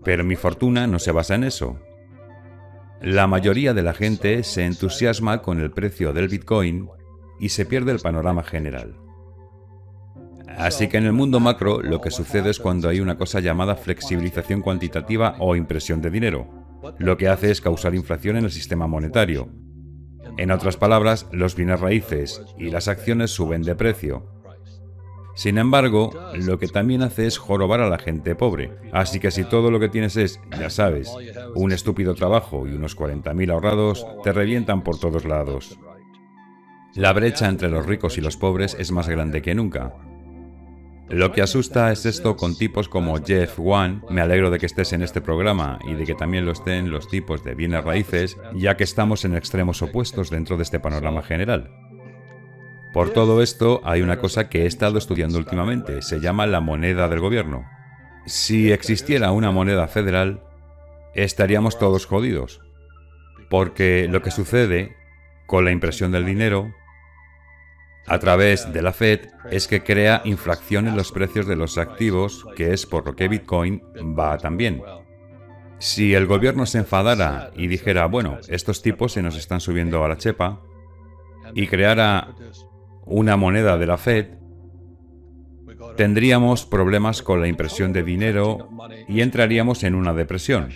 Pero mi fortuna no se basa en eso. La mayoría de la gente se entusiasma con el precio del Bitcoin y se pierde el panorama general. Así que en el mundo macro lo que sucede es cuando hay una cosa llamada flexibilización cuantitativa o impresión de dinero. Lo que hace es causar inflación en el sistema monetario. En otras palabras, los bienes raíces y las acciones suben de precio. Sin embargo, lo que también hace es jorobar a la gente pobre. Así que si todo lo que tienes es, ya sabes, un estúpido trabajo y unos 40.000 ahorrados, te revientan por todos lados. La brecha entre los ricos y los pobres es más grande que nunca. Lo que asusta es esto con tipos como Jeff Wan. Me alegro de que estés en este programa y de que también lo estén los tipos de bienes raíces, ya que estamos en extremos opuestos dentro de este panorama general. Por todo esto, hay una cosa que he estado estudiando últimamente, se llama la moneda del gobierno. Si existiera una moneda federal, estaríamos todos jodidos. Porque lo que sucede con la impresión del dinero a través de la Fed es que crea inflación en los precios de los activos, que es por lo que Bitcoin va tan bien. Si el gobierno se enfadara y dijera, bueno, estos tipos se nos están subiendo a la chepa, y creara una moneda de la Fed, tendríamos problemas con la impresión de dinero y entraríamos en una depresión.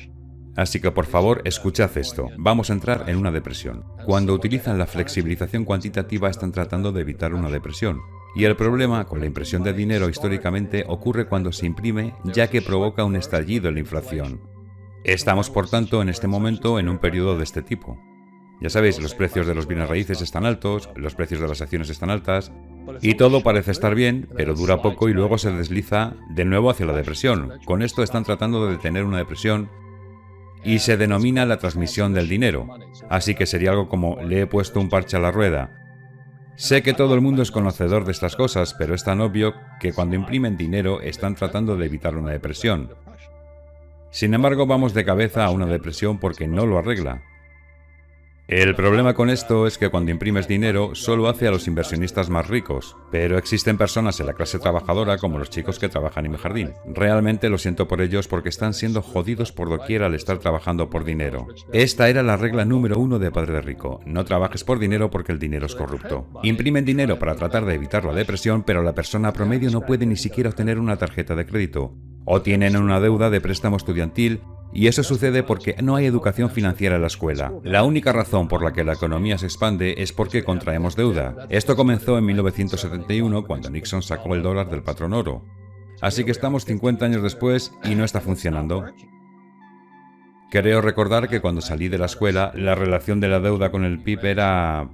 Así que por favor, escuchad esto. Vamos a entrar en una depresión. Cuando utilizan la flexibilización cuantitativa están tratando de evitar una depresión. Y el problema con la impresión de dinero históricamente ocurre cuando se imprime, ya que provoca un estallido en la inflación. Estamos, por tanto, en este momento en un periodo de este tipo. Ya sabéis, los precios de los bienes raíces están altos, los precios de las acciones están altas, y todo parece estar bien, pero dura poco y luego se desliza de nuevo hacia la depresión. Con esto están tratando de detener una depresión y se denomina la transmisión del dinero. Así que sería algo como, le he puesto un parche a la rueda. Sé que todo el mundo es conocedor de estas cosas, pero es tan obvio que cuando imprimen dinero están tratando de evitar una depresión. Sin embargo, vamos de cabeza a una depresión porque no lo arregla. El problema con esto es que cuando imprimes dinero solo hace a los inversionistas más ricos, pero existen personas en la clase trabajadora como los chicos que trabajan en mi jardín. Realmente lo siento por ellos porque están siendo jodidos por doquier al estar trabajando por dinero. Esta era la regla número 1 de Padre Rico: no trabajes por dinero porque el dinero es corrupto. Imprimen dinero para tratar de evitar la depresión, pero la persona promedio no puede ni siquiera obtener una tarjeta de crédito, o tienen una deuda de préstamo estudiantil. Y eso sucede porque no hay educación financiera en la escuela. La única razón por la que la economía se expande es porque contraemos deuda. Esto comenzó en 1971 cuando Nixon sacó el dólar del patrón oro. Así que estamos 50 años después y no está funcionando. Creo recordar que cuando salí de la escuela la relación de la deuda con el PIB era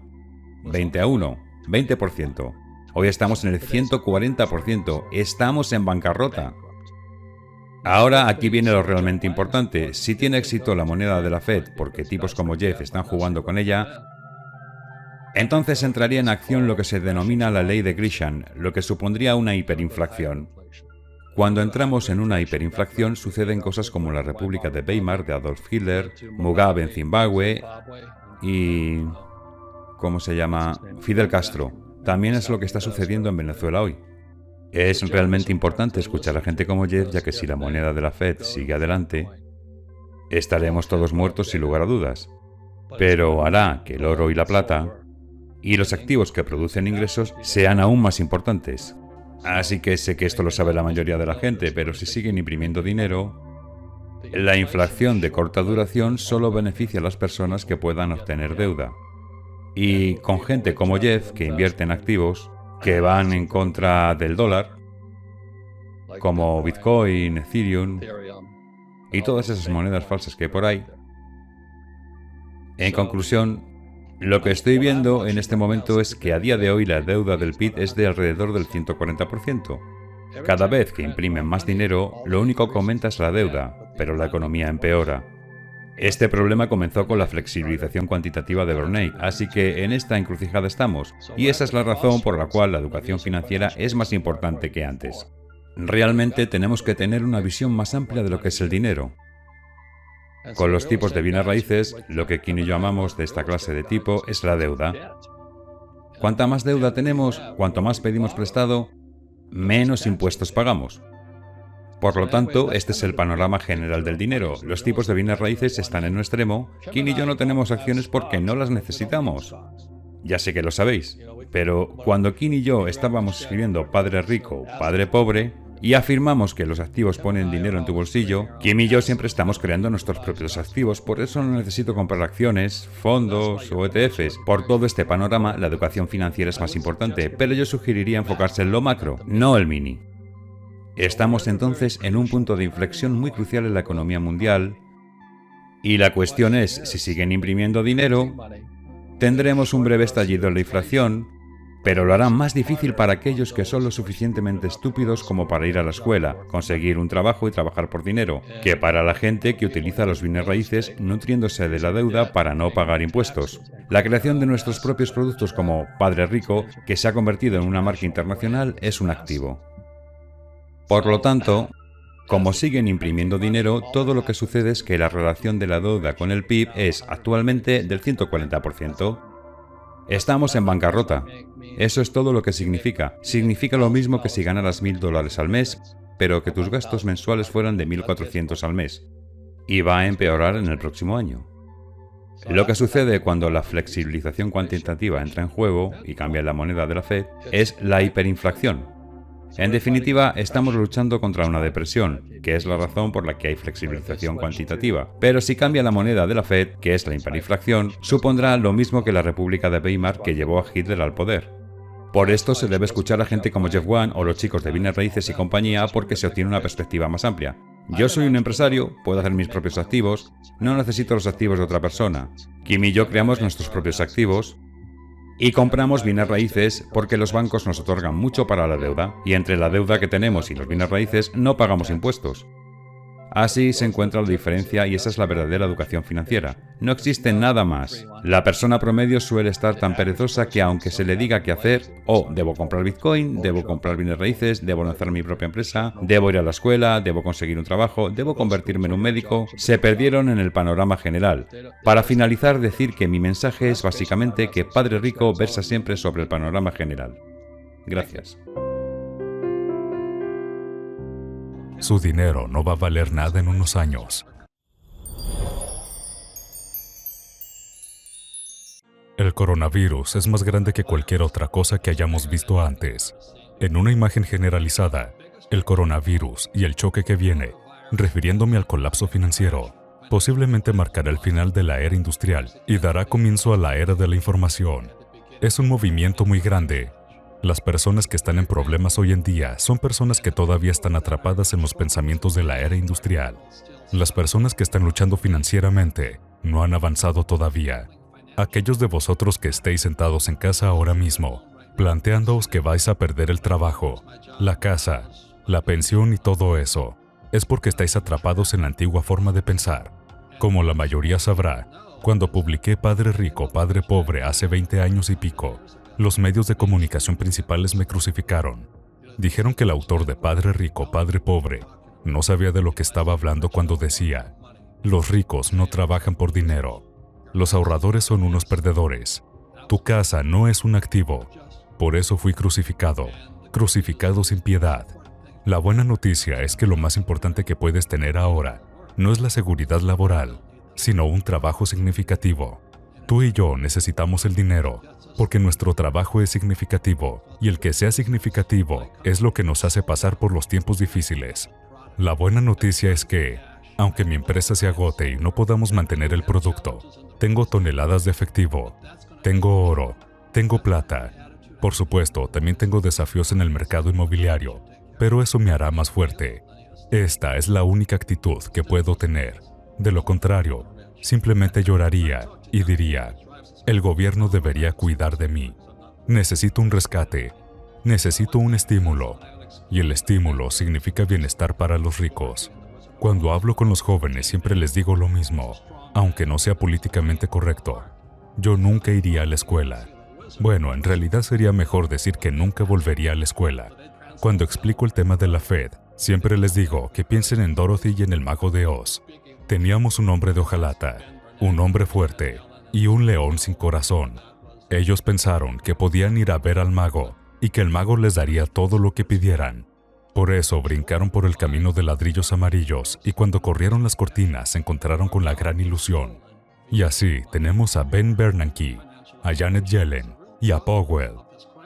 20-1, 20%. Hoy estamos en el 140%. Estamos en bancarrota. Ahora aquí viene lo realmente importante. Si tiene éxito la moneda de la Fed porque tipos como Jeff están jugando con ella, entonces entraría en acción lo que se denomina la ley de Grisham, lo que supondría una hiperinflación. Cuando entramos en una hiperinflación suceden cosas como la República de Weimar de Adolf Hitler, Mugabe en Zimbabue y... ¿cómo se llama? Fidel Castro. También es lo que está sucediendo en Venezuela hoy. Es realmente importante escuchar a gente como Jeff, ya que si la moneda de la Fed sigue adelante, estaremos todos muertos sin lugar a dudas. Pero hará que el oro y la plata y los activos que producen ingresos sean aún más importantes. Así que sé que esto lo sabe la mayoría de la gente, pero si siguen imprimiendo dinero, la inflación de corta duración solo beneficia a las personas que puedan obtener deuda. Y con gente como Jeff, que invierte en activos que van en contra del dólar, como Bitcoin, Ethereum y todas esas monedas falsas que hay por ahí. En conclusión, lo que estoy viendo en este momento es que a día de hoy la deuda del PIB es de alrededor del 140%. Cada vez que imprimen más dinero, lo único que aumenta es la deuda, pero la economía empeora. Este problema comenzó con la flexibilización cuantitativa de Bernanke, así que en esta encrucijada estamos, y esa es la razón por la cual la educación financiera es más importante que antes. Realmente tenemos que tener una visión más amplia de lo que es el dinero. Con los tipos de bienes raíces, lo que Kim y yo amamos de esta clase de tipo es la deuda. Cuanta más deuda tenemos, cuanto más pedimos prestado, menos impuestos pagamos. Por lo tanto, este es el panorama general del dinero. Los tipos de bienes raíces están en un extremo. Kim y yo no tenemos acciones porque no las necesitamos. Ya sé que lo sabéis, pero cuando Kim y yo estábamos escribiendo Padre Rico, Padre Pobre, y afirmamos que los activos ponen dinero en tu bolsillo, Kim y yo siempre estamos creando nuestros propios activos, por eso no necesito comprar acciones, fondos o ETFs. Por todo este panorama, la educación financiera es más importante, pero yo sugeriría enfocarse en lo macro, no el mini. Estamos entonces en un punto de inflexión muy crucial en la economía mundial y la cuestión es, si siguen imprimiendo dinero, tendremos un breve estallido en la inflación, pero lo harán más difícil para aquellos que son lo suficientemente estúpidos como para ir a la escuela, conseguir un trabajo y trabajar por dinero, que para la gente que utiliza los bienes raíces nutriéndose de la deuda para no pagar impuestos. La creación de nuestros propios productos como Padre Rico, que se ha convertido en una marca internacional, es un activo. Por lo tanto, como siguen imprimiendo dinero, todo lo que sucede es que la relación de la deuda con el PIB es actualmente del 140%. Estamos en bancarrota. Eso es todo lo que significa. Significa lo mismo que si ganaras $1000 al mes, pero que tus gastos mensuales fueran de 1400 al mes. Y va a empeorar en el próximo año. Lo que sucede cuando la flexibilización cuantitativa entra en juego y cambia la moneda de la Fed es la hiperinflación. En definitiva, estamos luchando contra una depresión, que es la razón por la que hay flexibilización cuantitativa. Pero si cambia la moneda de la Fed, que es la hiperinflación, supondrá lo mismo que la República de Weimar que llevó a Hitler al poder. Por esto se debe escuchar a gente como Jeff Wan o los chicos de bienes raíces y compañía porque se obtiene una perspectiva más amplia. Yo soy un empresario, puedo hacer mis propios activos, no necesito los activos de otra persona. Kim y yo creamos nuestros propios activos y compramos bienes raíces porque los bancos nos otorgan mucho para la deuda, y entre la deuda que tenemos y los bienes raíces no pagamos impuestos. Así se encuentra la diferencia y esa es la verdadera educación financiera. No existe nada más. La persona promedio suele estar tan perezosa que aunque se le diga qué hacer, debo comprar Bitcoin, debo comprar bienes raíces, debo lanzar mi propia empresa, debo ir a la escuela, debo conseguir un trabajo, debo convertirme en un médico, se perdieron en el panorama general. Para finalizar, decir que mi mensaje es básicamente que Padre Rico versa siempre sobre el panorama general. Gracias. Su dinero no va a valer nada en unos años. El coronavirus es más grande que cualquier otra cosa que hayamos visto antes. En una imagen generalizada, el coronavirus y el choque que viene, refiriéndome al colapso financiero, posiblemente marcará el final de la era industrial y dará comienzo a la era de la información. Es un movimiento muy grande. Las personas que están en problemas hoy en día son personas que todavía están atrapadas en los pensamientos de la era industrial. Las personas que están luchando financieramente no han avanzado todavía. Aquellos de vosotros que estéis sentados en casa ahora mismo, planteándoos que vais a perder el trabajo, la casa, la pensión y todo eso, es porque estáis atrapados en la antigua forma de pensar. Como la mayoría sabrá, cuando publiqué Padre Rico, Padre Pobre hace 20 años y pico, los medios de comunicación principales me crucificaron. Dijeron que el autor de Padre Rico, Padre Pobre no sabía de lo que estaba hablando cuando decía: los ricos no trabajan por dinero. Los ahorradores son unos perdedores. Tu casa no es un activo. Por eso fui crucificado sin piedad. La buena noticia es que lo más importante que puedes tener ahora no es la seguridad laboral, sino un trabajo significativo. Tú y yo necesitamos el dinero, porque nuestro trabajo es significativo, y el que sea significativo es lo que nos hace pasar por los tiempos difíciles. La buena noticia es que, aunque mi empresa se agote y no podamos mantener el producto, tengo toneladas de efectivo, tengo oro, tengo plata. Por supuesto, también tengo desafíos en el mercado inmobiliario, pero eso me hará más fuerte. Esta es la única actitud que puedo tener. De lo contrario, simplemente lloraría y diría: el gobierno debería cuidar de mí. Necesito un rescate, necesito un estímulo, y el estímulo significa bienestar para los ricos. Cuando hablo con los jóvenes siempre les digo lo mismo, aunque no sea políticamente correcto. Yo nunca iría a la escuela. Bueno, en realidad sería mejor decir que nunca volvería a la escuela. Cuando explico el tema de la Fed, siempre les digo que piensen en Dorothy y en el Mago de Oz. Teníamos un hombre de hojalata, un hombre fuerte y un león sin corazón. Ellos pensaron que podían ir a ver al mago y que el mago les daría todo lo que pidieran. Por eso brincaron por el camino de ladrillos amarillos y cuando corrieron las cortinas se encontraron con la gran ilusión. Y así tenemos a Ben Bernanke, a Janet Yellen y a Powell.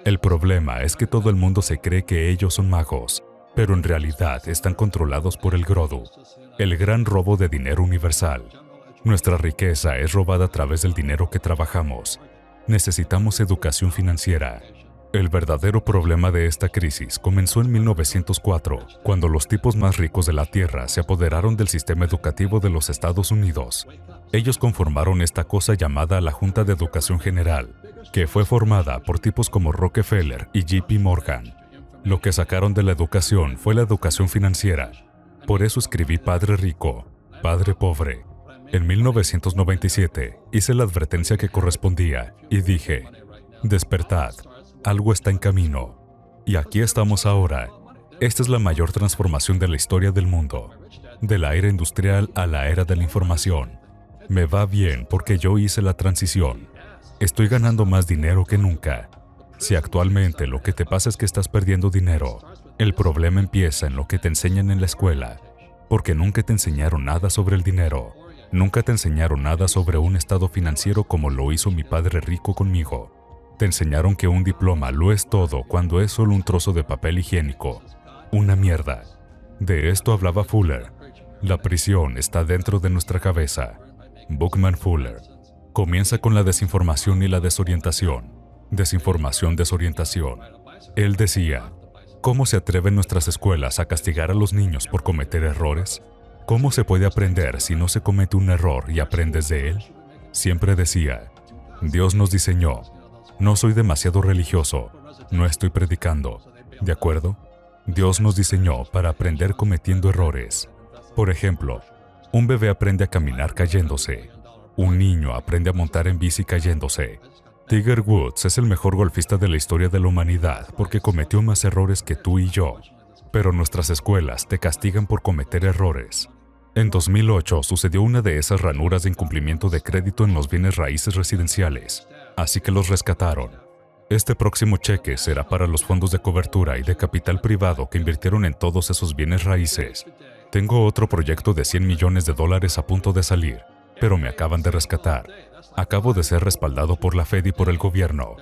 El problema es que todo el mundo se cree que ellos son magos, pero en realidad están controlados por el Grodu, el gran robo de dinero universal. Nuestra riqueza es robada a través del dinero que trabajamos. Necesitamos educación financiera. El verdadero problema de esta crisis comenzó en 1904, cuando los tipos más ricos de la Tierra se apoderaron del sistema educativo de los Estados Unidos. Ellos conformaron esta cosa llamada la Junta de Educación General, que fue formada por tipos como Rockefeller y JP Morgan. Lo que sacaron de la educación fue la educación financiera. Por eso escribí Padre Rico, Padre Pobre. En 1997 hice la advertencia que correspondía y dije: despertad, algo está en camino. Y aquí estamos ahora. Esta es la mayor transformación de la historia del mundo, de la era industrial a la era de la información. Me va bien porque yo hice la transición. Estoy ganando más dinero que nunca. Si actualmente lo que te pasa es que estás perdiendo dinero, el problema empieza en lo que te enseñan en la escuela, porque nunca te enseñaron nada sobre el dinero. Nunca te enseñaron nada sobre un estado financiero como lo hizo mi padre rico conmigo. Te enseñaron que un diploma lo es todo cuando es solo un trozo de papel higiénico. Una mierda. De esto hablaba Fuller. La prisión está dentro de nuestra cabeza. Buckman Fuller. Comienza con la desinformación y la desorientación. Desinformación, desorientación. Él decía: ¿cómo se atreven nuestras escuelas a castigar a los niños por cometer errores? ¿Cómo se puede aprender si no se comete un error y aprendes de él? Siempre decía: Dios nos diseñó. No soy demasiado religioso, no estoy predicando, ¿de acuerdo? Dios nos diseñó para aprender cometiendo errores. Por ejemplo, un bebé aprende a caminar cayéndose. Un niño aprende a montar en bici cayéndose. Tiger Woods es el mejor golfista de la historia de la humanidad porque cometió más errores que tú y yo. Pero nuestras escuelas te castigan por cometer errores. En 2008 sucedió una de esas ranuras de incumplimiento de crédito en los bienes raíces residenciales, así que los rescataron. Este próximo cheque será para los fondos de cobertura y de capital privado que invirtieron en todos esos bienes raíces. Tengo otro proyecto de $100 millones a punto de salir, pero me acaban de rescatar. Acabo de ser respaldado por la Fed y por el gobierno.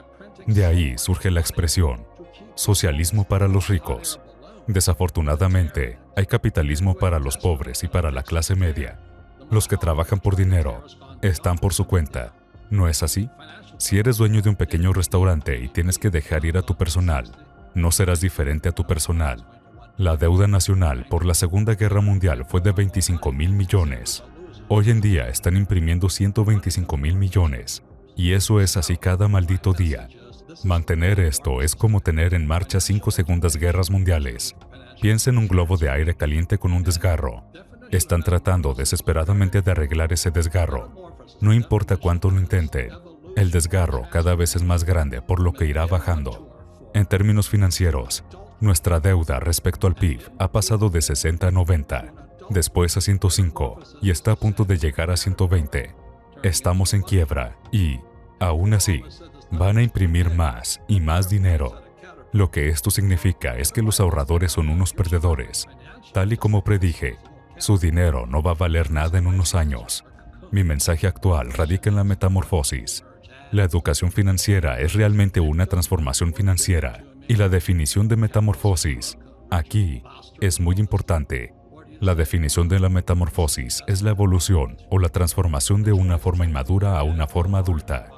De ahí surge la expresión, socialismo para los ricos. Desafortunadamente, hay capitalismo para los pobres y para la clase media. Los que trabajan por dinero están por su cuenta. ¿No es así? Si eres dueño de un pequeño restaurante y tienes que dejar ir a tu personal, no serás diferente a tu personal. La deuda nacional por la Segunda Guerra Mundial fue de 25,000 millones. Hoy en día están imprimiendo 125,000 millones. Y eso es así cada maldito día. Mantener esto es como tener en marcha 5 segundas guerras mundiales. Piensa en un globo de aire caliente con un desgarro. Están tratando desesperadamente de arreglar ese desgarro. No importa cuánto lo intenten, el desgarro cada vez es más grande, por lo que irá bajando. En términos financieros, nuestra deuda respecto al PIB ha pasado de 60 a 90, después a 105 y está a punto de llegar a 120. Estamos en quiebra y, aún así, van a imprimir más y más dinero. Lo que esto significa es que los ahorradores son unos perdedores. Tal y como predije, su dinero no va a valer nada en unos años. Mi mensaje actual radica en la metamorfosis. La educación financiera es realmente una transformación financiera, y la definición de metamorfosis, aquí, es muy importante. La definición de la metamorfosis es la evolución o la transformación de una forma inmadura a una forma adulta.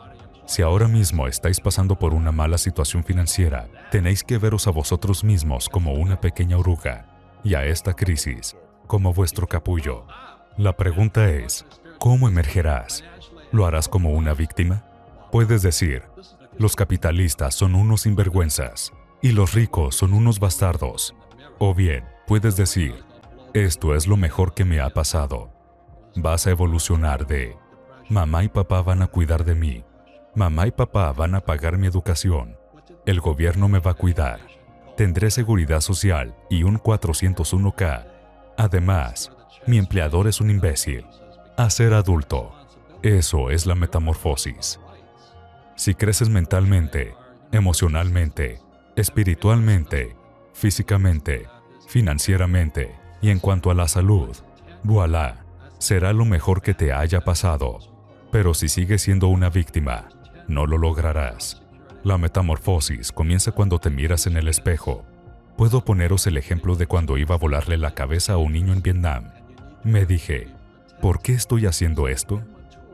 Si ahora mismo estáis pasando por una mala situación financiera, tenéis que veros a vosotros mismos como una pequeña oruga, y a esta crisis como vuestro capullo. La pregunta es, ¿cómo emergerás? ¿Lo harás como una víctima? Puedes decir, los capitalistas son unos sinvergüenzas, y los ricos son unos bastardos. O bien, puedes decir, esto es lo mejor que me ha pasado. Vas a evolucionar de, mamá y papá van a cuidar de mí. Mamá y papá van a pagar mi educación. El gobierno me va a cuidar. Tendré seguridad social y un 401k. Además, mi empleador es un imbécil. A ser adulto. Eso es la metamorfosis. Si creces mentalmente, emocionalmente, espiritualmente, físicamente, financieramente y en cuanto a la salud, voilà, será lo mejor que te haya pasado. Pero si sigues siendo una víctima, no lo lograrás. La metamorfosis comienza cuando te miras en el espejo. Puedo poneros el ejemplo de cuando iba a volarle la cabeza a un niño en Vietnam. Me dije, ¿por qué estoy haciendo esto?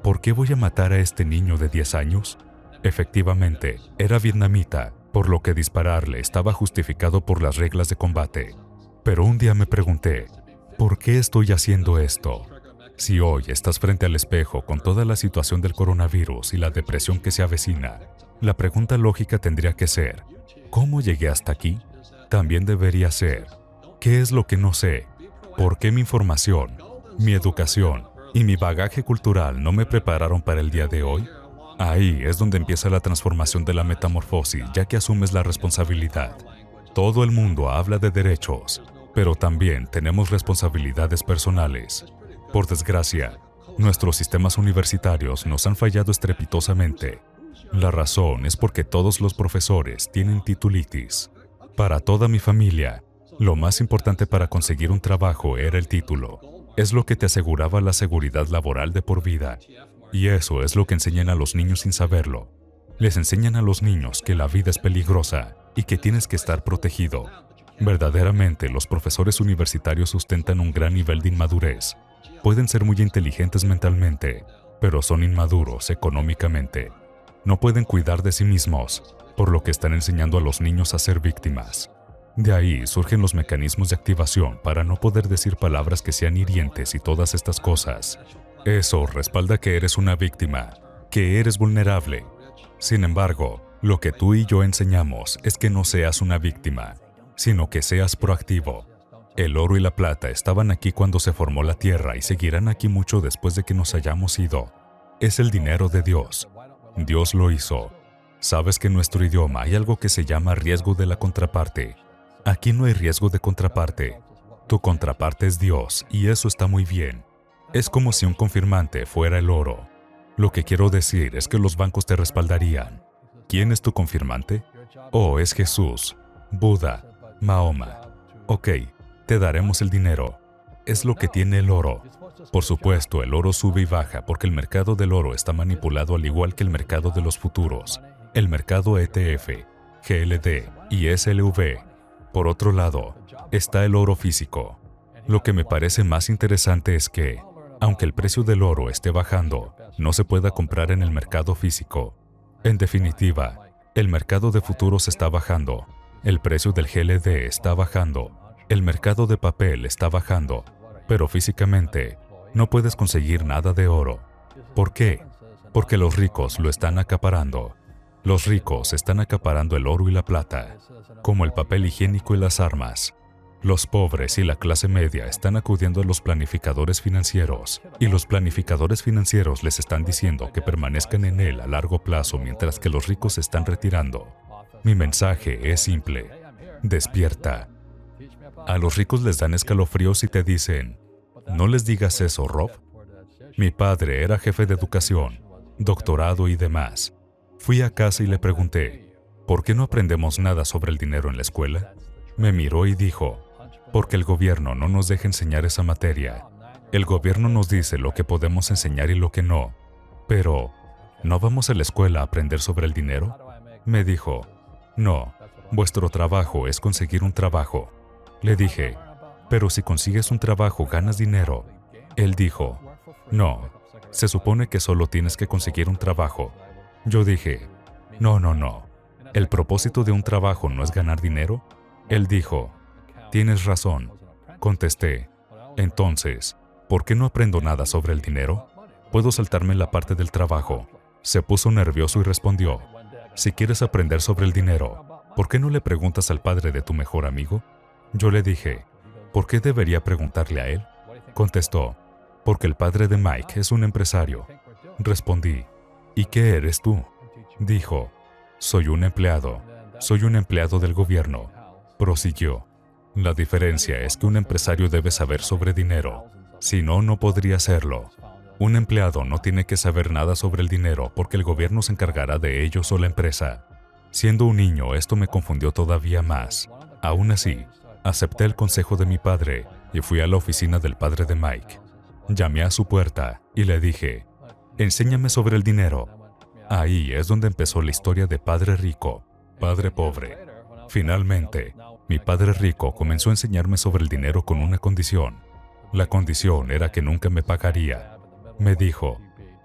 ¿Por qué voy a matar a este niño de 10 años? Efectivamente, era vietnamita, por lo que dispararle estaba justificado por las reglas de combate. Pero un día me pregunté, ¿por qué estoy haciendo esto? Si hoy estás frente al espejo con toda la situación del coronavirus y la depresión que se avecina, la pregunta lógica tendría que ser, ¿cómo llegué hasta aquí? También debería ser, ¿qué es lo que no sé? ¿Por qué mi información, mi educación y mi bagaje cultural no me prepararon para el día de hoy? Ahí es donde empieza la transformación de la metamorfosis, ya que asumes la responsabilidad. Todo el mundo habla de derechos, pero también tenemos responsabilidades personales. Por desgracia, nuestros sistemas universitarios nos han fallado estrepitosamente. La razón es porque todos los profesores tienen titulitis. Para toda mi familia, lo más importante para conseguir un trabajo era el título. Es lo que te aseguraba la seguridad laboral de por vida. Y eso es lo que enseñan a los niños sin saberlo. Les enseñan a los niños que la vida es peligrosa y que tienes que estar protegido. Verdaderamente, los profesores universitarios sustentan un gran nivel de inmadurez. Pueden ser muy inteligentes mentalmente, pero son inmaduros económicamente. No pueden cuidar de sí mismos, por lo que están enseñando a los niños a ser víctimas. De ahí surgen los mecanismos de activación para no poder decir palabras que sean hirientes y todas estas cosas. Eso respalda que eres una víctima, que eres vulnerable. Sin embargo, lo que tú y yo enseñamos es que no seas una víctima, sino que seas proactivo. El oro y la plata estaban aquí cuando se formó la tierra y seguirán aquí mucho después de que nos hayamos ido. Es el dinero de Dios. Dios lo hizo. Sabes que en nuestro idioma hay algo que se llama riesgo de la contraparte. Aquí no hay riesgo de contraparte. Tu contraparte es Dios y eso está muy bien. Es como si un confirmante fuera el oro. Lo que quiero decir es que los bancos te respaldarían. ¿Quién es tu confirmante? Oh, es Jesús, Buda, Mahoma. Ok, te daremos el dinero. Es lo que tiene el oro. Por supuesto, el oro sube y baja porque el mercado del oro está manipulado al igual que el mercado de los futuros, el mercado ETF, GLD y SLV. Por otro lado, está el oro físico. Lo que me parece más interesante es que, aunque el precio del oro esté bajando, no se pueda comprar en el mercado físico. En definitiva, el mercado de futuros está bajando, el precio del GLD está bajando, el mercado de papel está bajando, pero físicamente no puedes conseguir nada de oro. ¿Por qué? Porque los ricos lo están acaparando. Los ricos están acaparando el oro y la plata, como el papel higiénico y las armas. Los pobres y la clase media están acudiendo a los planificadores financieros, y los planificadores financieros les están diciendo que permanezcan en él a largo plazo mientras que los ricos se están retirando. Mi mensaje es simple. Despierta. A los ricos les dan escalofríos y te dicen, no les digas eso, Rob. Mi padre era jefe de educación, doctorado y demás. Fui a casa y le pregunté, ¿por qué no aprendemos nada sobre el dinero en la escuela? Me miró y dijo, porque el gobierno no nos deja enseñar esa materia. El gobierno nos dice lo que podemos enseñar y lo que no. Pero, ¿no vamos a la escuela a aprender sobre el dinero? Me dijo, no, vuestro trabajo es conseguir un trabajo. Le dije, pero si consigues un trabajo ganas dinero. Él dijo, no, se supone que solo tienes que conseguir un trabajo. Yo dije, no. ¿El propósito de un trabajo no es ganar dinero? Él dijo, tienes razón. Contesté, entonces, ¿por qué no aprendo nada sobre el dinero? Puedo saltarme la parte del trabajo. Se puso nervioso y respondió, si quieres aprender sobre el dinero, ¿por qué no le preguntas al padre de tu mejor amigo? Yo le dije, ¿por qué debería preguntarle a él? Contestó, porque el padre de Mike es un empresario. Respondí, ¿y qué eres tú? Dijo, soy un empleado del gobierno. Prosiguió, la diferencia es que un empresario debe saber sobre dinero, si no, no podría hacerlo. Un empleado no tiene que saber nada sobre el dinero porque el gobierno se encargará de ellos o la empresa. Siendo un niño, esto me confundió todavía más. Aún así, acepté el consejo de mi padre y fui a la oficina del padre de Mike. Llamé a su puerta y le dije, enséñame sobre el dinero. Ahí es donde empezó la historia de padre rico, padre pobre. Finalmente, mi padre rico comenzó a enseñarme sobre el dinero con una condición. La condición era que nunca me pagaría. Me dijo,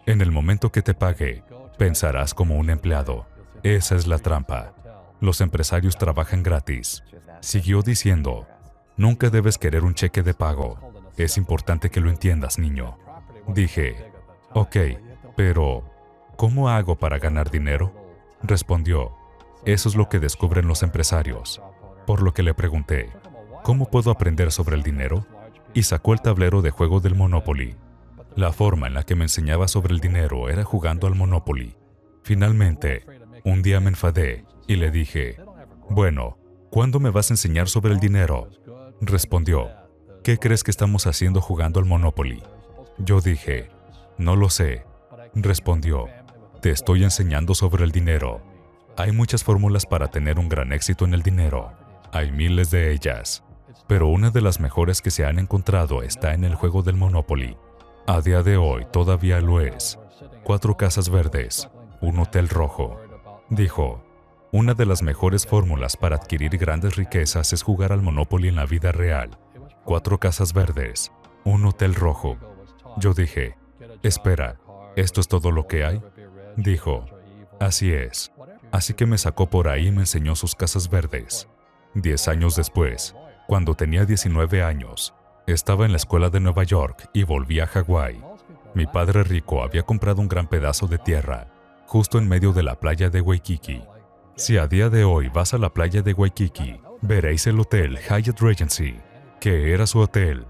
en el momento que te pague, pensarás como un empleado. Esa es la trampa. Los empresarios trabajan gratis. Siguió diciendo, nunca debes querer un cheque de pago. Es importante que lo entiendas, niño. Dije, ok, pero ¿cómo hago para ganar dinero? Respondió, eso es lo que descubren los empresarios. Por lo que le pregunté, ¿cómo puedo aprender sobre el dinero? Y sacó el tablero de juego del Monopoly. La forma en la que me enseñaba sobre el dinero era jugando al Monopoly. Finalmente, un día me enfadé y le dije, bueno, ¿cuándo me vas a enseñar sobre el dinero? Respondió, ¿qué crees que estamos haciendo jugando al Monopoly? Yo dije, no lo sé. Respondió, te estoy enseñando sobre el dinero. Hay muchas fórmulas para tener un gran éxito en el dinero. Hay miles de ellas. Pero una de las mejores que se han encontrado está en el juego del Monopoly. A día de hoy todavía lo es. 4 casas verdes, un hotel rojo. Dijo, una de las mejores fórmulas para adquirir grandes riquezas es jugar al Monopoly en la vida real. 4 casas verdes, un hotel rojo. Yo dije, espera, ¿esto es todo lo que hay? Dijo, así es. Así que me sacó por ahí y me enseñó sus casas verdes. 10 años después, cuando tenía 19 años, estaba en la escuela de Nueva York y volví a Hawái. Mi padre rico había comprado un gran pedazo de tierra, justo en medio de la playa de Waikiki. Si a día de hoy vas a la playa de Waikiki, veréis el hotel Hyatt Regency, que era su hotel.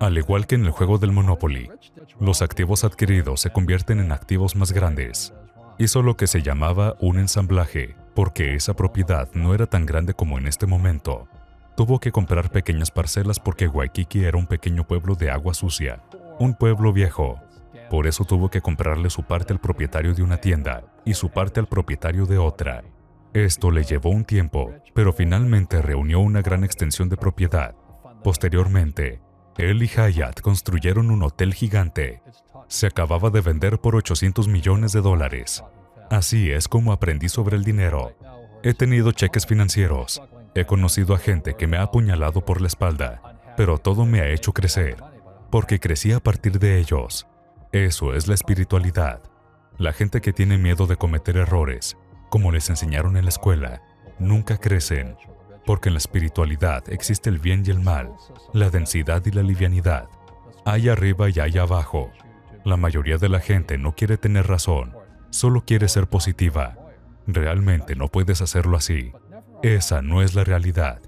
Al igual que en el juego del Monopoly, los activos adquiridos se convierten en activos más grandes. Hizo lo que se llamaba un ensamblaje, porque esa propiedad no era tan grande como en este momento. Tuvo que comprar pequeñas parcelas porque Waikiki era un pequeño pueblo de agua sucia, un pueblo viejo. Por eso tuvo que comprarle su parte al propietario de una tienda y su parte al propietario de otra. Esto le llevó un tiempo, pero finalmente reunió una gran extensión de propiedad. Posteriormente, él y Hyatt construyeron un hotel gigante. Se acababa de vender por $800 millones. Así es como aprendí sobre el dinero. He tenido cheques financieros. He conocido a gente que me ha apuñalado por la espalda, pero todo me ha hecho crecer, porque crecí a partir de ellos. Eso es la espiritualidad. La gente que tiene miedo de cometer errores, como les enseñaron en la escuela, nunca crecen, porque en la espiritualidad existe el bien y el mal, la densidad y la livianidad. Hay arriba y hay abajo. La mayoría de la gente no quiere tener razón, solo quiere ser positiva. Realmente no puedes hacerlo así. Esa no es la realidad.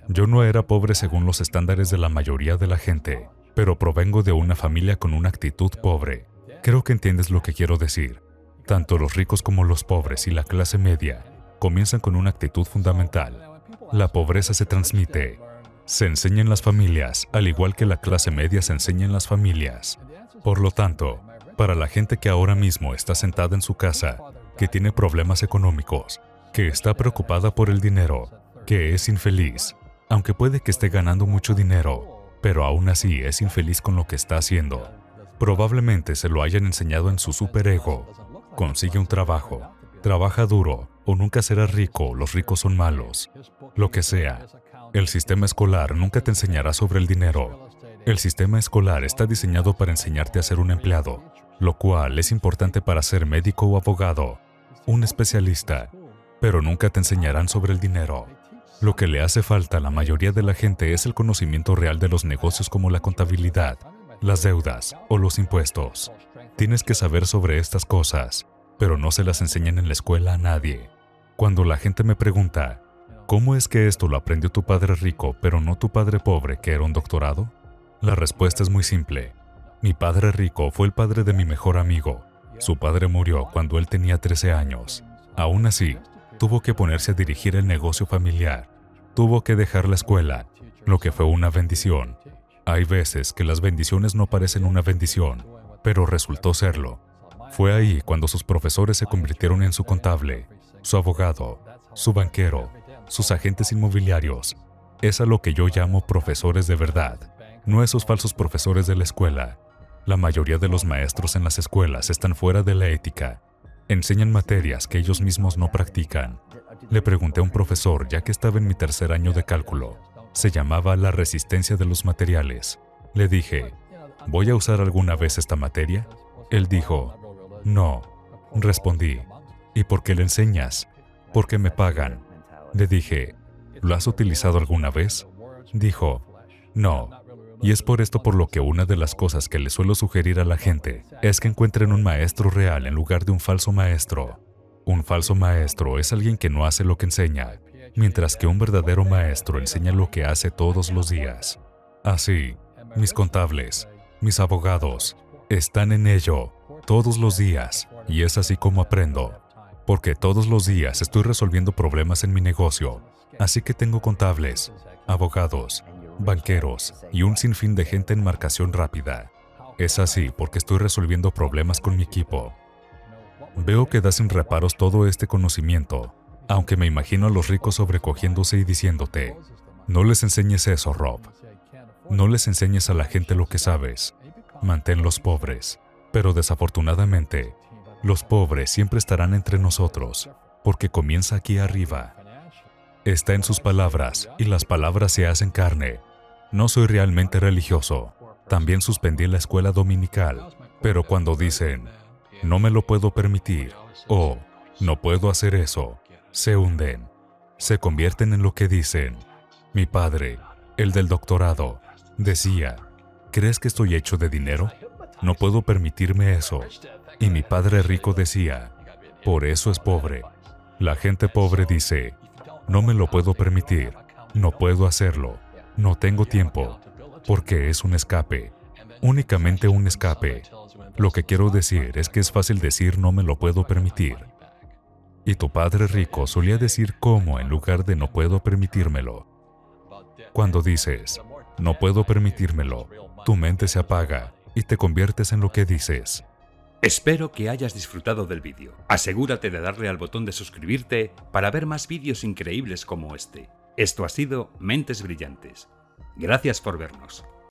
Yo no era pobre según los estándares de la mayoría de la gente, pero provengo de una familia con una actitud pobre. Creo que entiendes lo que quiero decir. Tanto los ricos como los pobres y la clase media comienzan con una actitud fundamental. La pobreza se transmite. Se enseña en las familias, al igual que la clase media se enseña en las familias. Por lo tanto, para la gente que ahora mismo está sentada en su casa, que tiene problemas económicos, que está preocupada por el dinero, que es infeliz, aunque puede que esté ganando mucho dinero, pero aún así es infeliz con lo que está haciendo. Probablemente se lo hayan enseñado en su superego. Consigue un trabajo, trabaja duro, o nunca serás rico, los ricos son malos. Lo que sea. El sistema escolar nunca te enseñará sobre el dinero. El sistema escolar está diseñado para enseñarte a ser un empleado, lo cual es importante para ser médico o abogado, un especialista, pero nunca te enseñarán sobre el dinero. Lo que le hace falta a la mayoría de la gente es el conocimiento real de los negocios como la contabilidad, las deudas o los impuestos. Tienes que saber sobre estas cosas, pero no se las enseñan en la escuela a nadie. Cuando la gente me pregunta, ¿cómo es que esto lo aprendió tu padre rico, pero no tu padre pobre que era un doctorado? La respuesta es muy simple. Mi padre rico fue el padre de mi mejor amigo. Su padre murió cuando él tenía 13 años. Aún así, tuvo que ponerse a dirigir el negocio familiar. Tuvo que dejar la escuela, lo que fue una bendición. Hay veces que las bendiciones no parecen una bendición, pero resultó serlo. Fue ahí cuando sus profesores se convirtieron en su contable, su abogado, su banquero, sus agentes inmobiliarios. Es a lo que yo llamo profesores de verdad, no esos falsos profesores de la escuela. La mayoría de los maestros en las escuelas están fuera de la ética. Enseñan materias que ellos mismos no practican. Le pregunté a un profesor, ya que estaba en mi tercer año de cálculo. Se llamaba la resistencia de los materiales. Le dije, ¿voy a usar alguna vez esta materia? Él dijo, no. Respondí, ¿y por qué le enseñas? Porque me pagan. Le dije, ¿lo has utilizado alguna vez? Dijo, no. Y es por esto por lo que una de las cosas que le suelo sugerir a la gente es que encuentren un maestro real en lugar de un falso maestro. Un falso maestro es alguien que no hace lo que enseña, mientras que un verdadero maestro enseña lo que hace todos los días. Así, mis contables, mis abogados, están en ello todos los días, y es así como aprendo. Porque todos los días estoy resolviendo problemas en mi negocio, así que tengo contables, abogados, banqueros y un sinfín de gente en marcación rápida. Es así porque estoy resolviendo problemas con mi equipo. Veo que das sin reparos todo este conocimiento, aunque me imagino a los ricos sobrecogiéndose y diciéndote, no les enseñes eso, Rob. No les enseñes a la gente lo que sabes. Manténlos pobres. Pero desafortunadamente, los pobres siempre estarán entre nosotros, porque comienza aquí arriba. Está en sus palabras, y las palabras se hacen carne. No soy realmente religioso. También suspendí la escuela dominical, pero cuando dicen, no me lo puedo permitir, o no puedo hacer eso, se hunden. Se convierten en lo que dicen. Mi padre, el del doctorado, decía, ¿crees que estoy hecho de dinero? No puedo permitirme eso. Y mi padre rico decía, por eso es pobre. La gente pobre dice, no me lo puedo permitir, no puedo hacerlo, No tengo tiempo, porque es un escape, únicamente un escape. Lo que quiero decir es que es fácil decir no me lo puedo permitir. Y tu padre rico solía decir cómo en lugar de no puedo permitírmelo. Cuando dices no puedo permitírmelo, tu mente se apaga y te conviertes en lo que dices. Espero que hayas disfrutado del vídeo. Asegúrate de darle al botón de suscribirte para ver más vídeos increíbles como este. Esto ha sido Mentes Brillantes. Gracias por vernos.